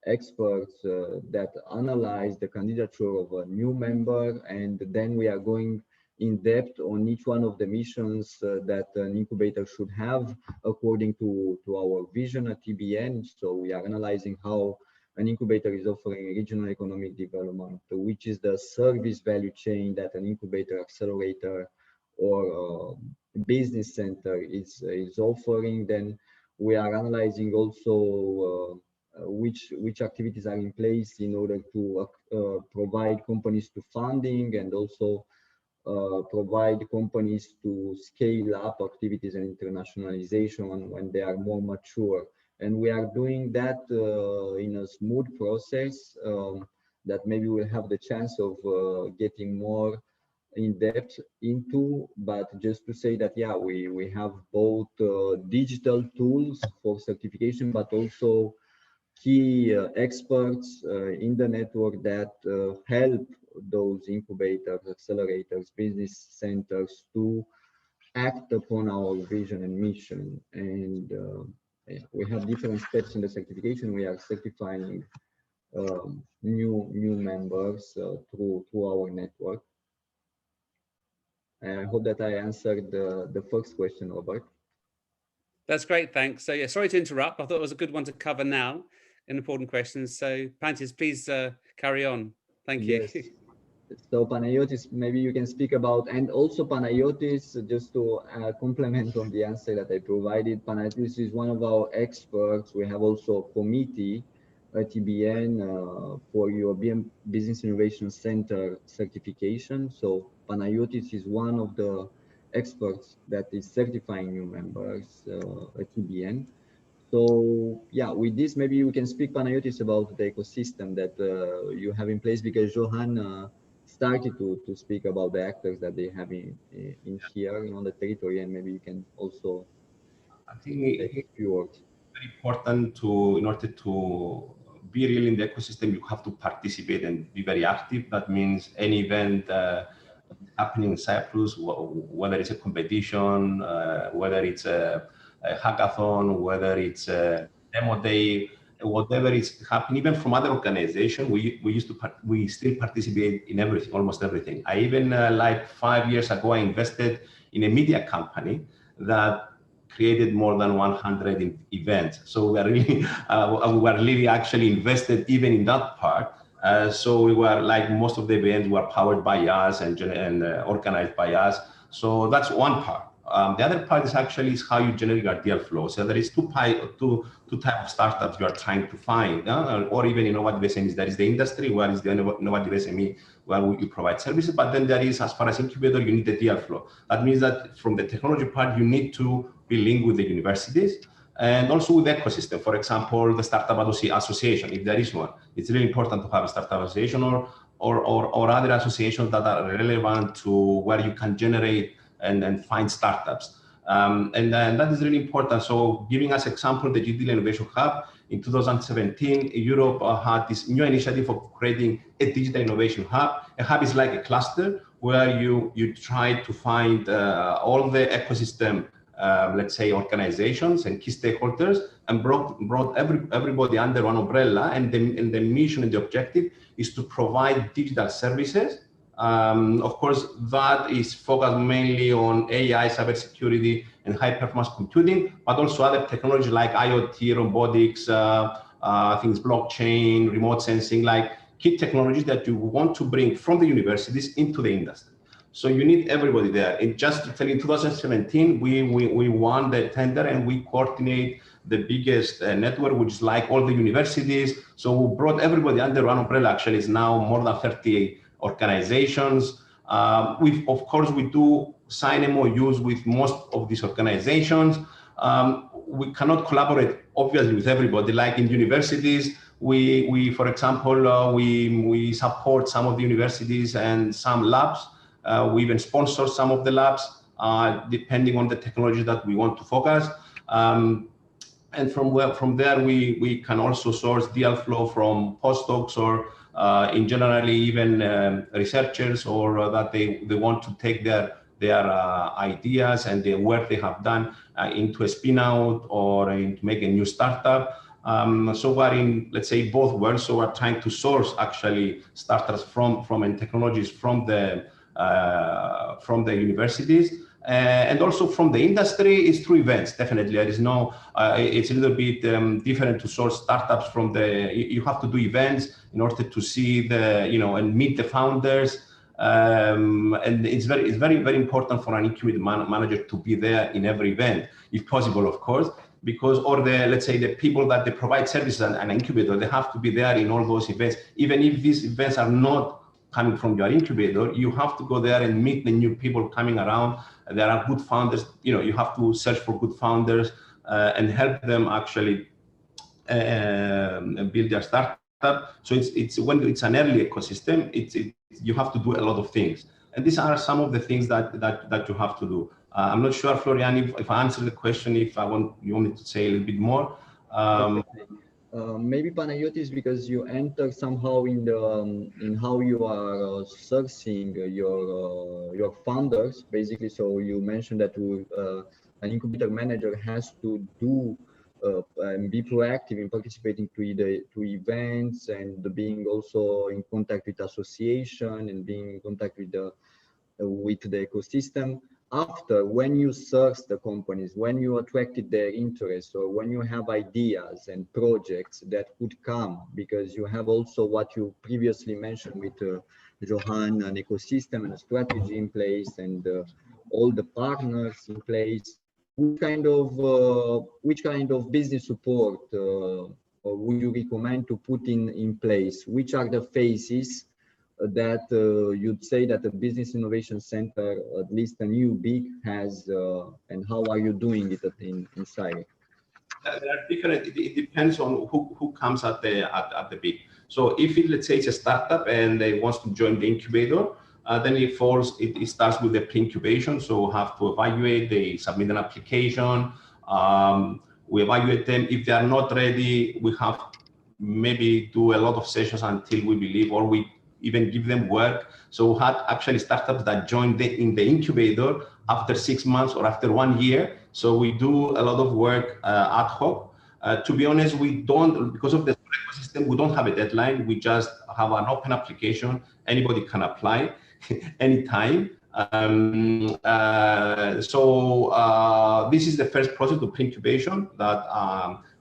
experts that analyze the candidature of a new member, and then we are going in depth on each one of the missions that an incubator should have according to our vision at EBN. So we are analyzing how an incubator is offering regional economic development, which is the service value chain that an incubator, accelerator, or business center is offering, then we are analyzing also which activities are in place in order to provide companies to funding, and also provide companies to scale up activities and internationalization when they are more mature. And we are doing that in a smooth process that maybe we'll have the chance of getting more in depth into. But just to say that, yeah, we have both digital tools for certification, but also key experts in the network that help those incubators, accelerators, business centers to act upon our vision and mission. And we have different steps in the certification. We are certifying new members through our network. I hope that I answered the first question, Robert. That's great, thanks. So yeah, sorry to interrupt. I thought it was a good one to cover now, an important question. So Pantis, please carry on. Thank you. Yes. So Panayiotis, maybe you can speak about, and also Panayiotis, just to complement on the answer that I provided, Panayiotis is one of our experts. We have also a committee, a TBN, for European Business Innovation Center certification. So Panayiotis is one of the experts that is certifying new members, a TBN. So yeah, with this, maybe you can speak, Panayiotis, about the ecosystem that you have in place, because Johan started to speak about the actors that they have in here on the territory, and maybe you can also say a few words. Very important in order to be real in the ecosystem, you have to participate and be very active. That means any event happening in Cyprus, whether it's a competition, whether it's a hackathon, whether it's a demo day, whatever is happening, even from other organizations, we still participate in everything, almost everything. I even like 5 years ago, I invested in a media company that created more than 100 events. So we were really actually invested even in that part. So we were like, most of the events were powered by us and organized by us. So that's one part. The other part is actually how you generate your deal flow. So there is two types of startups you are trying to find, or even innovative SMEs. There is the industry, where is the innovative SME, where you provide services. But then there is, as far as incubator, you need the deal flow. That means that from the technology part, you need to be linked with the universities and also with the ecosystem. For example, the startup association, if there is one, it's really important to have a startup association or other associations that are relevant to where you can generate and find startups. And that is really important. So giving us example, the Digital Innovation Hub, in 2017, Europe had this new initiative of creating a digital innovation hub. A hub is like a cluster where you try to find all the ecosystem, let's say, organizations and key stakeholders, and brought everybody under one umbrella. And the mission and the objective is to provide digital services. Of course, that is focused mainly on AI, cybersecurity, and high-performance computing, but also other technology like IoT, robotics, things, blockchain, remote sensing, like key technologies that you want to bring from the universities into the industry. So you need everybody there. And just to tell you, in 2017, we won the tender and we coordinate the biggest network, which is like all the universities. So we brought everybody under one umbrella. Actually, it's now more than 38 organizations. Of course, we do sign MOUs with most of these organizations. We cannot collaborate, obviously, with everybody. Like in universities, we for example, we support some of the universities and some labs. We even sponsor some of the labs, depending on the technology that we want to focus. And from there, we can also source deal flow from postdocs or in generally even researchers, or that they want to take their ideas and the work they have done into a spin out or into make a new startup. So we're in, let's say, both worlds. So we're trying to source actually startups from and technologies from the universities. And also from the industry is through events. Definitely, there is no. It's a little bit different to source startups from the. You have to do events in order to see the, and meet the founders. And it's very important for an incubator manager to be there in every event, if possible, of course, because let's say the people that they provide services an incubator, they have to be there in all those events. Even if these events are not coming from your incubator, you have to go there and meet the new people coming around. There are good founders. You have to search for good founders and help them actually build their startup. So it's when it's an early ecosystem, you have to do a lot of things, and these are some of the things that you have to do. I'm not sure, Florian, if I answered the question. If you want me to say a little bit more. Maybe Panayiotis, because you enter somehow in how you are sourcing your founders, basically. So you mentioned that an incubator manager has to do and be proactive in participating to events, and being also in contact with association, and being in contact with the ecosystem. After, when you source the companies, when you attracted their interest, or when you have ideas and projects that could come, because you have also what you previously mentioned with Johan, an ecosystem and a strategy in place, and all the partners in place. Which kind of business support would you recommend to put in place? Which are the phases that you'd say that the Business Innovation Center, at least a new BIC, has, and how are you doing it in CyRIC? There are different. It depends on who comes at the BIC. So if let's say it's a startup and they wants to join the incubator, then it starts with the pre-incubation. So have to evaluate, they submit an application. We evaluate them. If they are not ready, we have maybe do a lot of sessions until we believe, or we even give them work. So we had actually startups that joined in the incubator after 6 months or after 1 year. So we do a lot of work ad hoc. To be honest, we don't, because of the ecosystem, we don't have a deadline. We just have an open application. Anybody can apply anytime. This is the first process of incubation that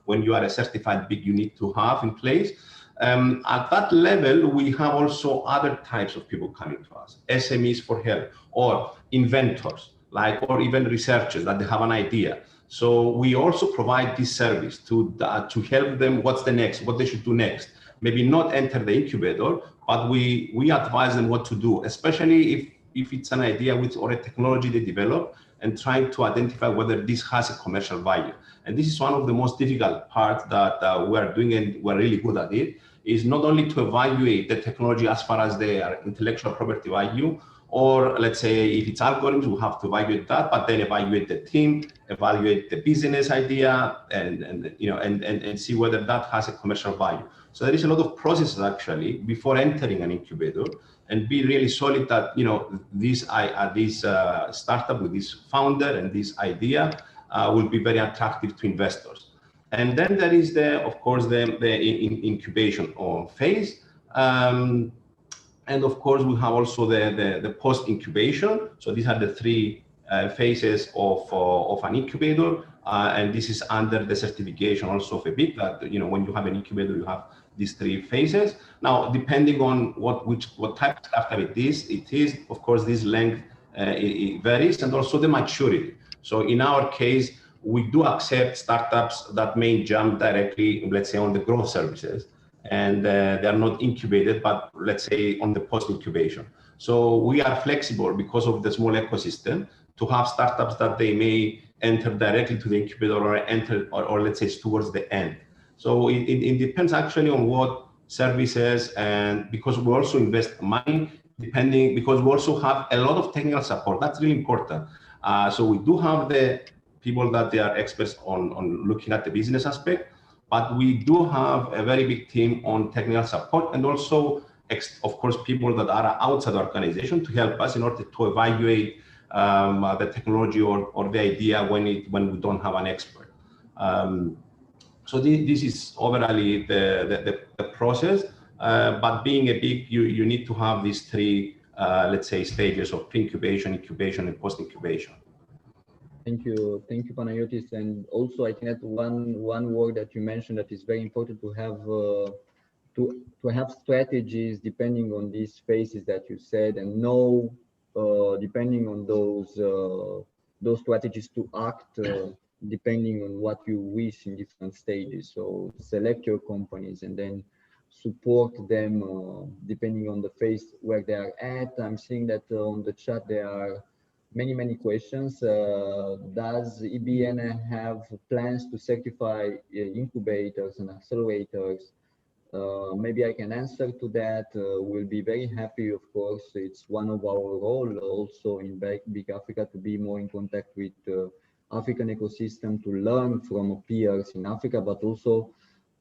when you are a certified BIC, you need to have in place. At that level, we have also other types of people coming to us, SMEs for help, or inventors, or even researchers that they have an idea. So we also provide this service to help them. What's the next? What they should do next? Maybe not enter the incubator, but we advise them what to do, especially if it's an idea or a technology they develop, and trying to identify whether this has a commercial value. And this is one of the most difficult parts that we are doing, and we're really good at it, is not only to evaluate the technology as far as their intellectual property value, or let's say if it's algorithms, we have to evaluate that, but then evaluate the team, evaluate the business idea, and see whether that has a commercial value. So there is a lot of processes actually before entering an incubator, and be really solid that this startup with this founder and this idea will be very attractive to investors. And then there is of course the incubation phase. And of course, we have also the post-incubation. So these are the three phases of an incubator, and this is under the certification also of a BIC. That when you have an incubator, you have these three phases. Now, depending on what type of startup it is of course this length it varies, and also the maturity. So in our case, we do accept startups that may jump directly, let's say, on the growth services, and they are not incubated, but let's say on the post-incubation. So we are flexible because of the small ecosystem to have startups that they may enter directly to the incubator, or let's say towards the end. So it depends actually on what services, and because we also invest money, because we also have a lot of technical support. That's really important. So we do have the people that they are experts on looking at the business aspect, but we do have a very big team on technical support, and also, of course, people that are outside the organization to help us in order to evaluate the technology or the idea when we don't have an expert. So this is overall the process. But being a BIC, you need to have these three, let's say, stages of pre-incubation, incubation, and post-incubation. Thank you, Panayiotis. And also, I think that one word that you mentioned that is very important to have to have strategies depending on these phases that you said, and know depending on those strategies to act depending on what you wish in different stages. So select your companies and then support them depending on the phase where they are at. I'm seeing that on the chat there are many questions. Does EBN have plans to certify incubators and accelerators? Maybe I can answer to that. We'll be very happy, of course. It's one of our role also in BIC Africa to be more in contact with African ecosystem, to learn from peers in Africa, but also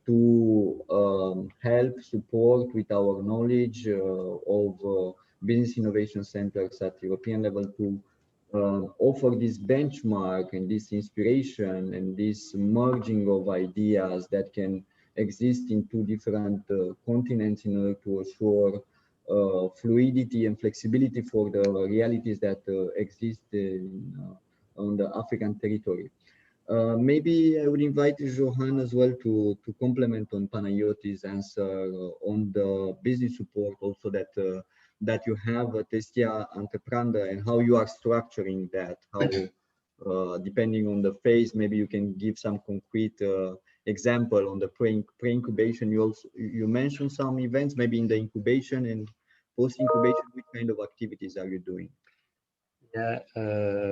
to help support with our knowledge of business innovation centers at European level to offer this benchmark and this inspiration and this merging of ideas that can exist in two different continents in order to assure fluidity and flexibility for the realities that exist on the African territory. Maybe I would invite Johan as well to complement on Panayiotis' answer on the business support also that you have at Testia Entrepreneurial and how you are structuring that, how depending on the phase, maybe you can give some concrete example on the pre-incubation. You mentioned some events, maybe in the incubation and post-incubation, which kind of activities are you doing? Yeah,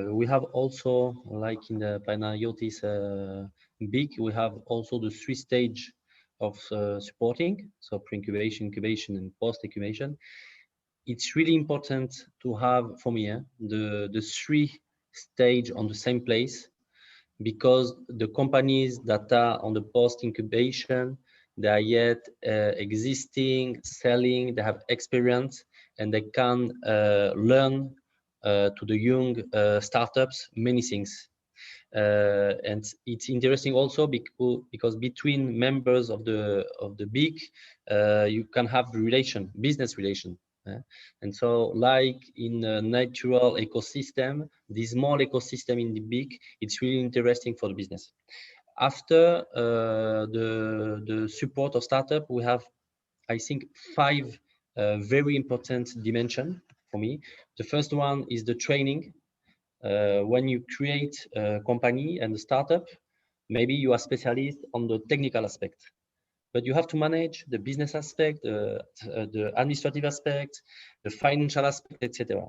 we have also, like in the Panayiotis BIC, we have also the 3 stage of supporting, so pre-incubation, incubation, and post-incubation. It's really important to have, for me, the 3 stage on the same place, because the companies that are on the post-incubation, they are yet existing, selling, they have experience, and they can learn to the young startups many things. And it's interesting also because between members of the BIC, you can have business relation. And so, like in a natural ecosystem, this small ecosystem in the BIC, it's really interesting for the business. After the support of startup, we have, I think, 5 very important dimensions for me. The first one is the training. When you create a company and a startup, maybe you are specialist on the technical aspect, but you have to manage the business aspect, the administrative aspect, the financial aspect, etc.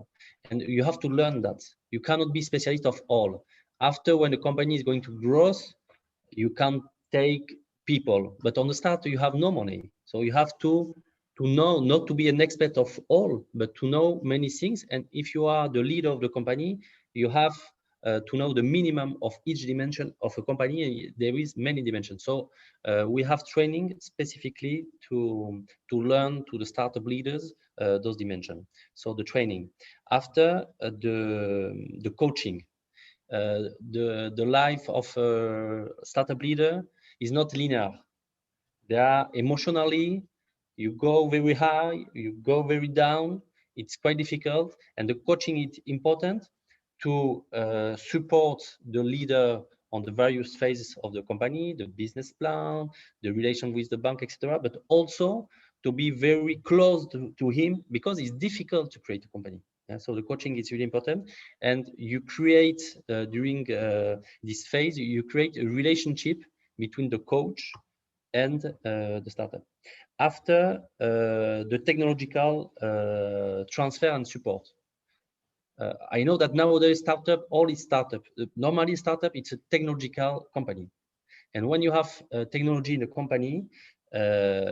And you have to learn that. You cannot be specialist of all. After, when the company is going to grow, you can take people, but on the start you have no money. So you have to know, not to be an expert of all, but to know many things. And if you are the leader of the company, you have to know the minimum of each dimension of a company, and there is many dimensions. So we have training specifically to learn to the startup leaders those dimensions. So the training. After the coaching, the life of a startup leader is not linear. They are emotionally, you go very high, you go very down. It's quite difficult, and the coaching is important to support the leader on the various phases of the company, the business plan, the relation with the bank, etc. But also to be very close to him, because it's difficult to create a company. Yeah, so the coaching is really important, and you create during this phase, you create a relationship between the coach and the startup. After the technological transfer and support. I know that nowadays all is startup. Normally startup, it's a technological company. And when you have technology in a company,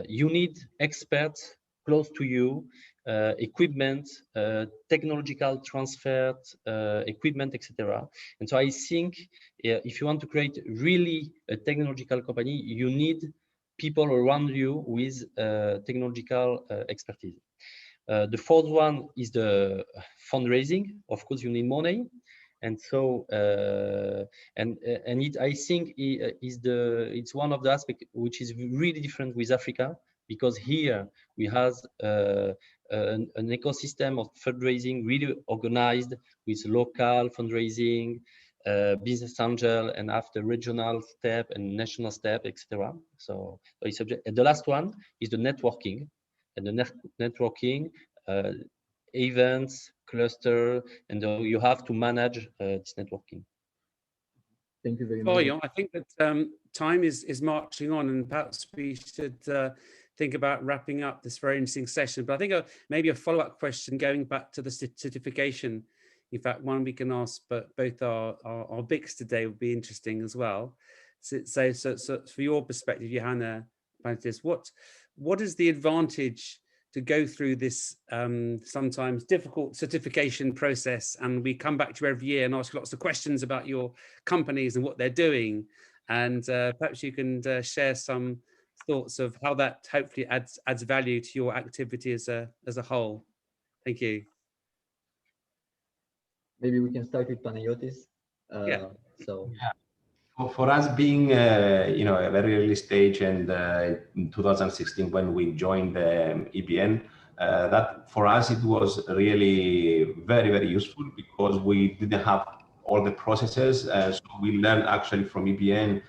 you need experts close to you, equipment, technological transfer, equipment, etc. And so I think if you want to create really a technological company, you need people around you with technological expertise. The fourth one is the fundraising. Of course, you need money, and so I think it's one of the aspects which is really different with Africa, because here we have an ecosystem of fundraising really organized with local fundraising, business angel, and after regional step and national step, etc. So it's subject. And the last one is the networking, and the networking events, cluster, and you have to manage this networking. Thank you very much. Florian, I think that time is marching on, and perhaps we should think about wrapping up this very interesting session. But I think maybe a follow-up question going back to the certification. In fact, one we can ask, but both our BICs today would be interesting as well. So for your perspective, Johanna, what is the advantage to go through this sometimes difficult certification process? And we come back to you every year and ask lots of questions about your companies and what they're doing. And perhaps you can share some thoughts of how that hopefully adds value to your activity as a whole. Thank you. Maybe we can start with Panayiotis. Yeah. So. Yeah. For us being, a very early stage, and in 2016 when we joined the EBN, that for us it was really very, very useful because we didn't have all the processes. So we learned actually from EBN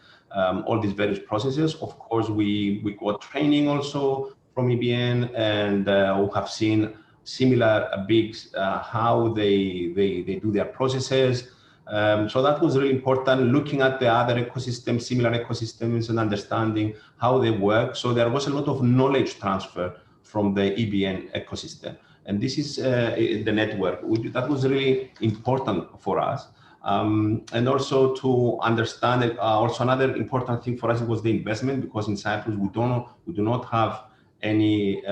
all these various processes. Of course, we got training also from EBN, and we have seen similar BICs, how they do their processes. So that was really important, looking at the other ecosystems, similar ecosystems, and understanding how they work. So there was a lot of knowledge transfer from the EBN ecosystem. And this is the network. That was really important for us. And also to understand, also another important thing for us was the investment, because in Cyprus we do not have any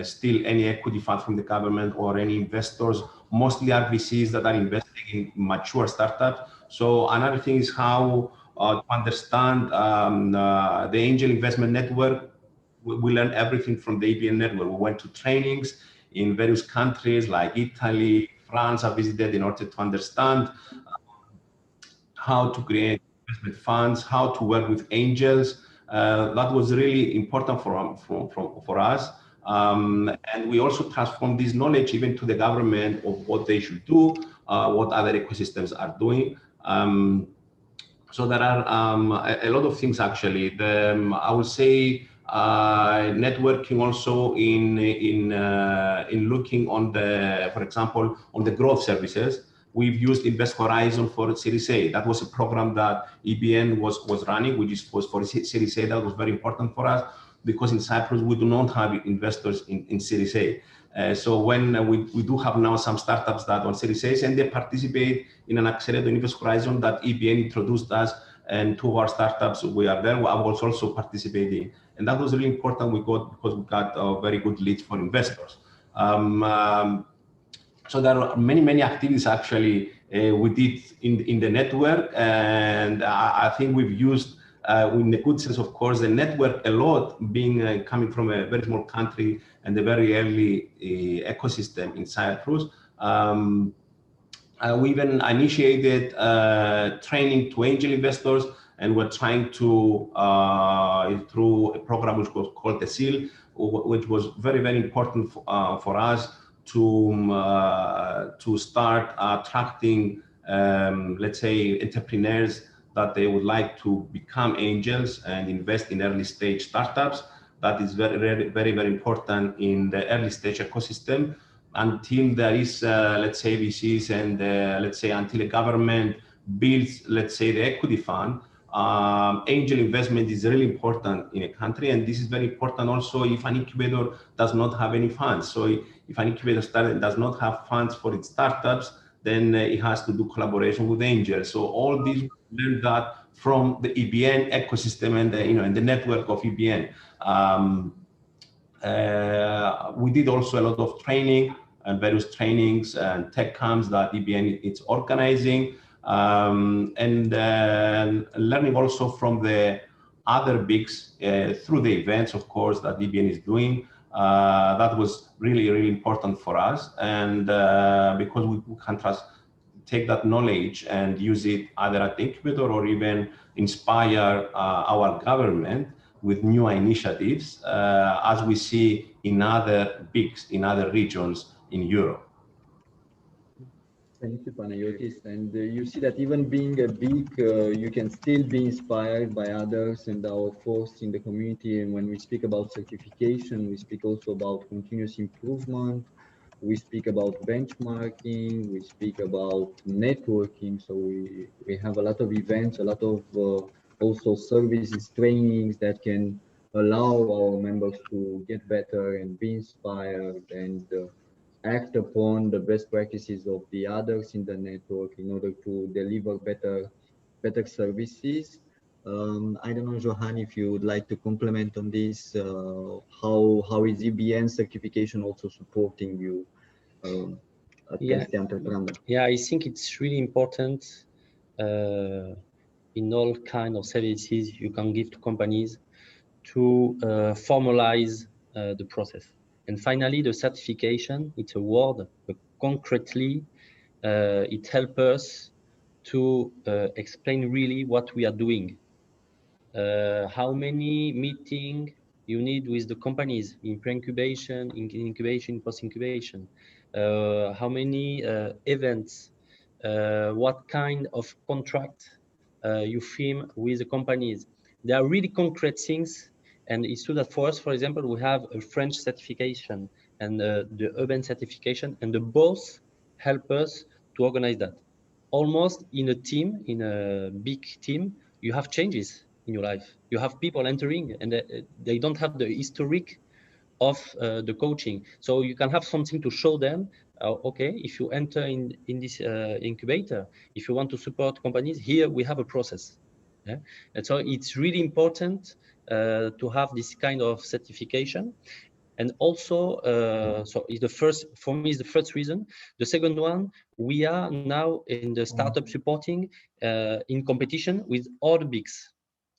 still any equity fund from the government or any investors. Mostly are VCs that are investing in mature startups. So another thing is how to understand the angel investment network. We learned everything from the EBN network. We went to trainings in various countries like Italy, France. I visited in order to understand how to create investment funds, how to work with angels. That was really important for us. And we also transformed this knowledge even to the government of what they should do, what other ecosystems are doing. So there are a lot of things actually. I would say networking also in looking on the, for example, on the growth services. We've used Invest Horizon for Series A. That was a program that EBN was running, which was for Series A. That was very important for us because in Cyprus we do not have investors in Series A. So when we do have now some startups that on Series A and they participate in an Accelerator Invest Horizon that EBN introduced us, and two of our startups we are there. I was also participating, and that was really important. Because we got very good leads for investors. So there are many activities actually we did in the network, and I think we've used, in a good sense, of course, the network a lot, being coming from a very small country and a very early ecosystem in Cyprus. We even initiated training to angel investors, and we're trying to, through a program which was called the SEAL, which was very important for us to start attracting, let's say, entrepreneurs that they would like to become angels and invest in early stage startups. That is very important in the early stage ecosystem. Until there is, let's say, VCs and let's say until a government builds, let's say, the equity fund, angel investment is really important in a country, and this is very important also if an incubator does not have any funds. So if an incubator does not have funds for its startups, then it has to do collaboration with angels. So all these learned that from the EBN ecosystem and the network of EBN. We did also a lot of training and various trainings and tech camps that EBN is organizing, and learning also from the other BICs through the events, of course, that EBN is doing. That was really important for us, and because we can take that knowledge and use it either at the incubator or even inspire our government with new initiatives, as we see in other BICs in other regions in Europe. Thank you, Panayiotis. And you see that even being a BIC, you can still be inspired by others and our force in the community. And when we speak about certification, we speak also about continuous improvement. We speak about benchmarking. We speak about networking. So we have a lot of events, a lot of also services, trainings that can allow our members to get better and be inspired and act upon the best practices of the others in the network in order to deliver better services. I don't know, Johan, if you would like to comment on this. How is EBN certification also supporting you Yeah. the entrepreneur? Yeah, I think it's really important in all kind of services you can give to companies to formalize the process. And finally, the certification, it's a word, but concretely, it helps us to explain really what we are doing. How many meetings you need with the companies in pre-incubation, in incubation, post-incubation, how many events, what kind of contract you firm with the companies. They are really concrete things. And it's true that for us, for example, we have a French certification and the urban certification, and the both help us to organize that. Almost in a team, in a big team, you have changes in your life. You have people entering and they don't have the historic of the coaching. So you can have something to show them, okay, if you enter in this incubator, if you want to support companies, here we have a process. Yeah? And so it's really important to have this kind of certification. And also, so is the first, for me, is the first reason. The second one, we are now in the startup supporting in competition with all the BICs.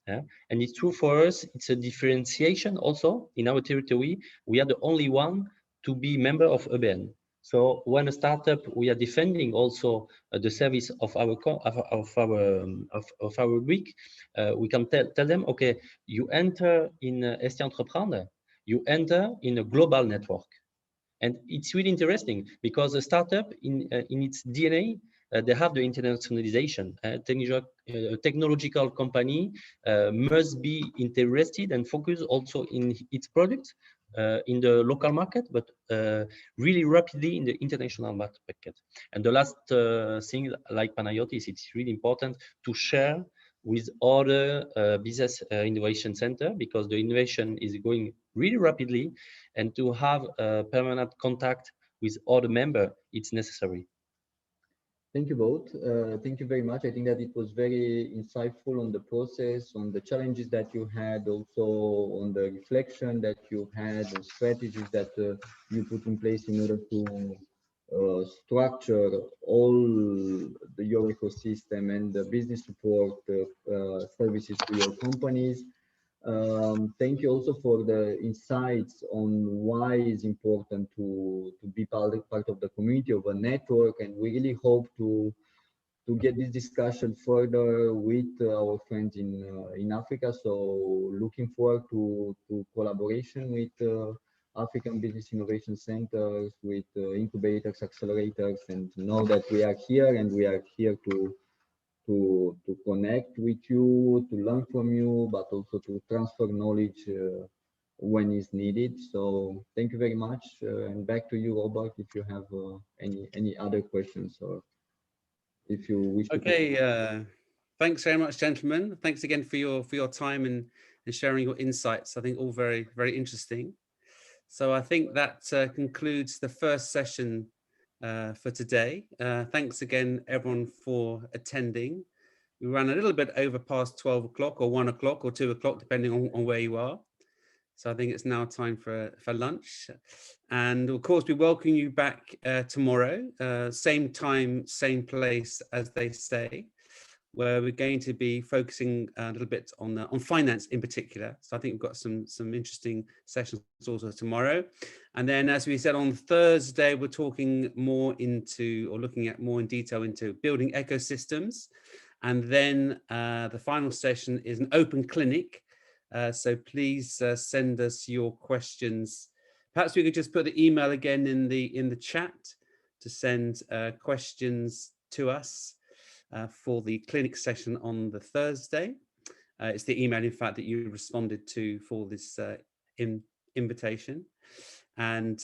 Yeah? And it's true for us, it's a differentiation also in our territory. We are the only one to be member of EBN. So when a startup, we are defending also the service of our week. We can tell them, okay, you enter in ST Entrepreneur, you enter in a global network. And it's really interesting because a startup in its DNA, they have the internationalization. Technological company must be interested and focus also in its products in the local market, but really rapidly in the international market. And the last thing, like Panayiotis, it's really important to share with other business innovation center, because the innovation is going really rapidly, and to have a permanent contact with other members, it's necessary. Thank you both. Thank you very much. I think that it was very insightful on the process, on the challenges that you had, also on the reflection that you had, and strategies that you put in place in order to structure all your ecosystem and the business support services to your companies. Thank you also for the insights on why it's important to be part of the community, of a network, and we really hope to get this discussion further with our friends in Africa. So looking forward to collaboration with African Business Innovation Centers, with incubators, accelerators, and know that we are here, and we are here to connect with you, to learn from you, but also to transfer knowledge when it's needed. So thank you very much, and back to you, Robert, if you have any other questions, or if you wish to. Okay, thanks very much, gentlemen. Thanks again for your time and sharing your insights. I think all very, very interesting. So I think that concludes the first session for today. Thanks again, everyone, for attending. We ran a little bit over past 12 o'clock or 1 o'clock or 2 o'clock, depending on where you are. So I think it's now time for lunch. And of course, we welcome you back tomorrow, same time, same place, as they say, where we're going to be focusing a little bit on finance in particular. So I think we've got some interesting sessions also tomorrow. And then, as we said, on Thursday, we're talking more into, or looking at more in detail into, building ecosystems. And then the final session is an open clinic. So please send us your questions. Perhaps we could just put the email again in the chat to send questions to us for the clinic session on the Thursday. It's the email, in fact, that you responded to for this invitation. And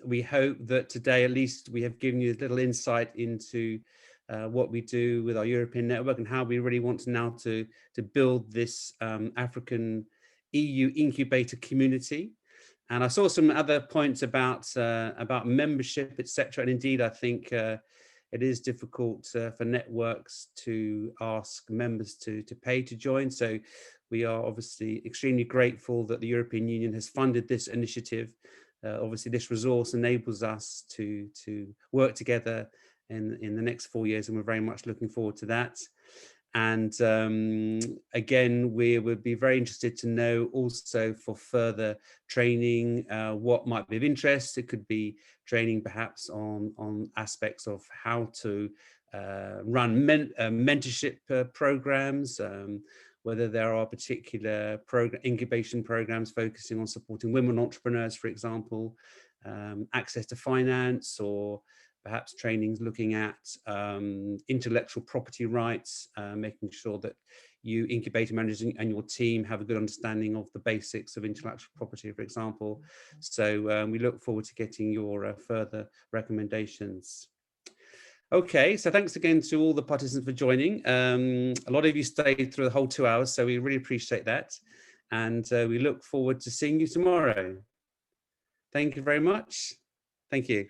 we hope that today, at least, we have given you a little insight into what we do with our European network and how we really want now to build this African EU incubator community. And I saw some other points about membership, etc. And indeed, I think it is difficult for networks to ask members to pay to join. So we are obviously extremely grateful that the European Union has funded this initiative. Obviously, this resource enables us to work together in the next 4 years, and we're very much looking forward to that. And again, we would be very interested to know also for further training what might be of interest. It could be training perhaps on aspects of how to run mentorship programs, whether there are particular incubation programs focusing on supporting women entrepreneurs, for example, access to finance, or perhaps trainings looking at intellectual property rights, making sure that you incubator managers and your team have a good understanding of the basics of intellectual property, for example. So we look forward to getting your further recommendations. Okay, so thanks again to all the participants for joining. A lot of you stayed through the whole 2 hours, so we really appreciate that. And we look forward to seeing you tomorrow. Thank you very much. Thank you.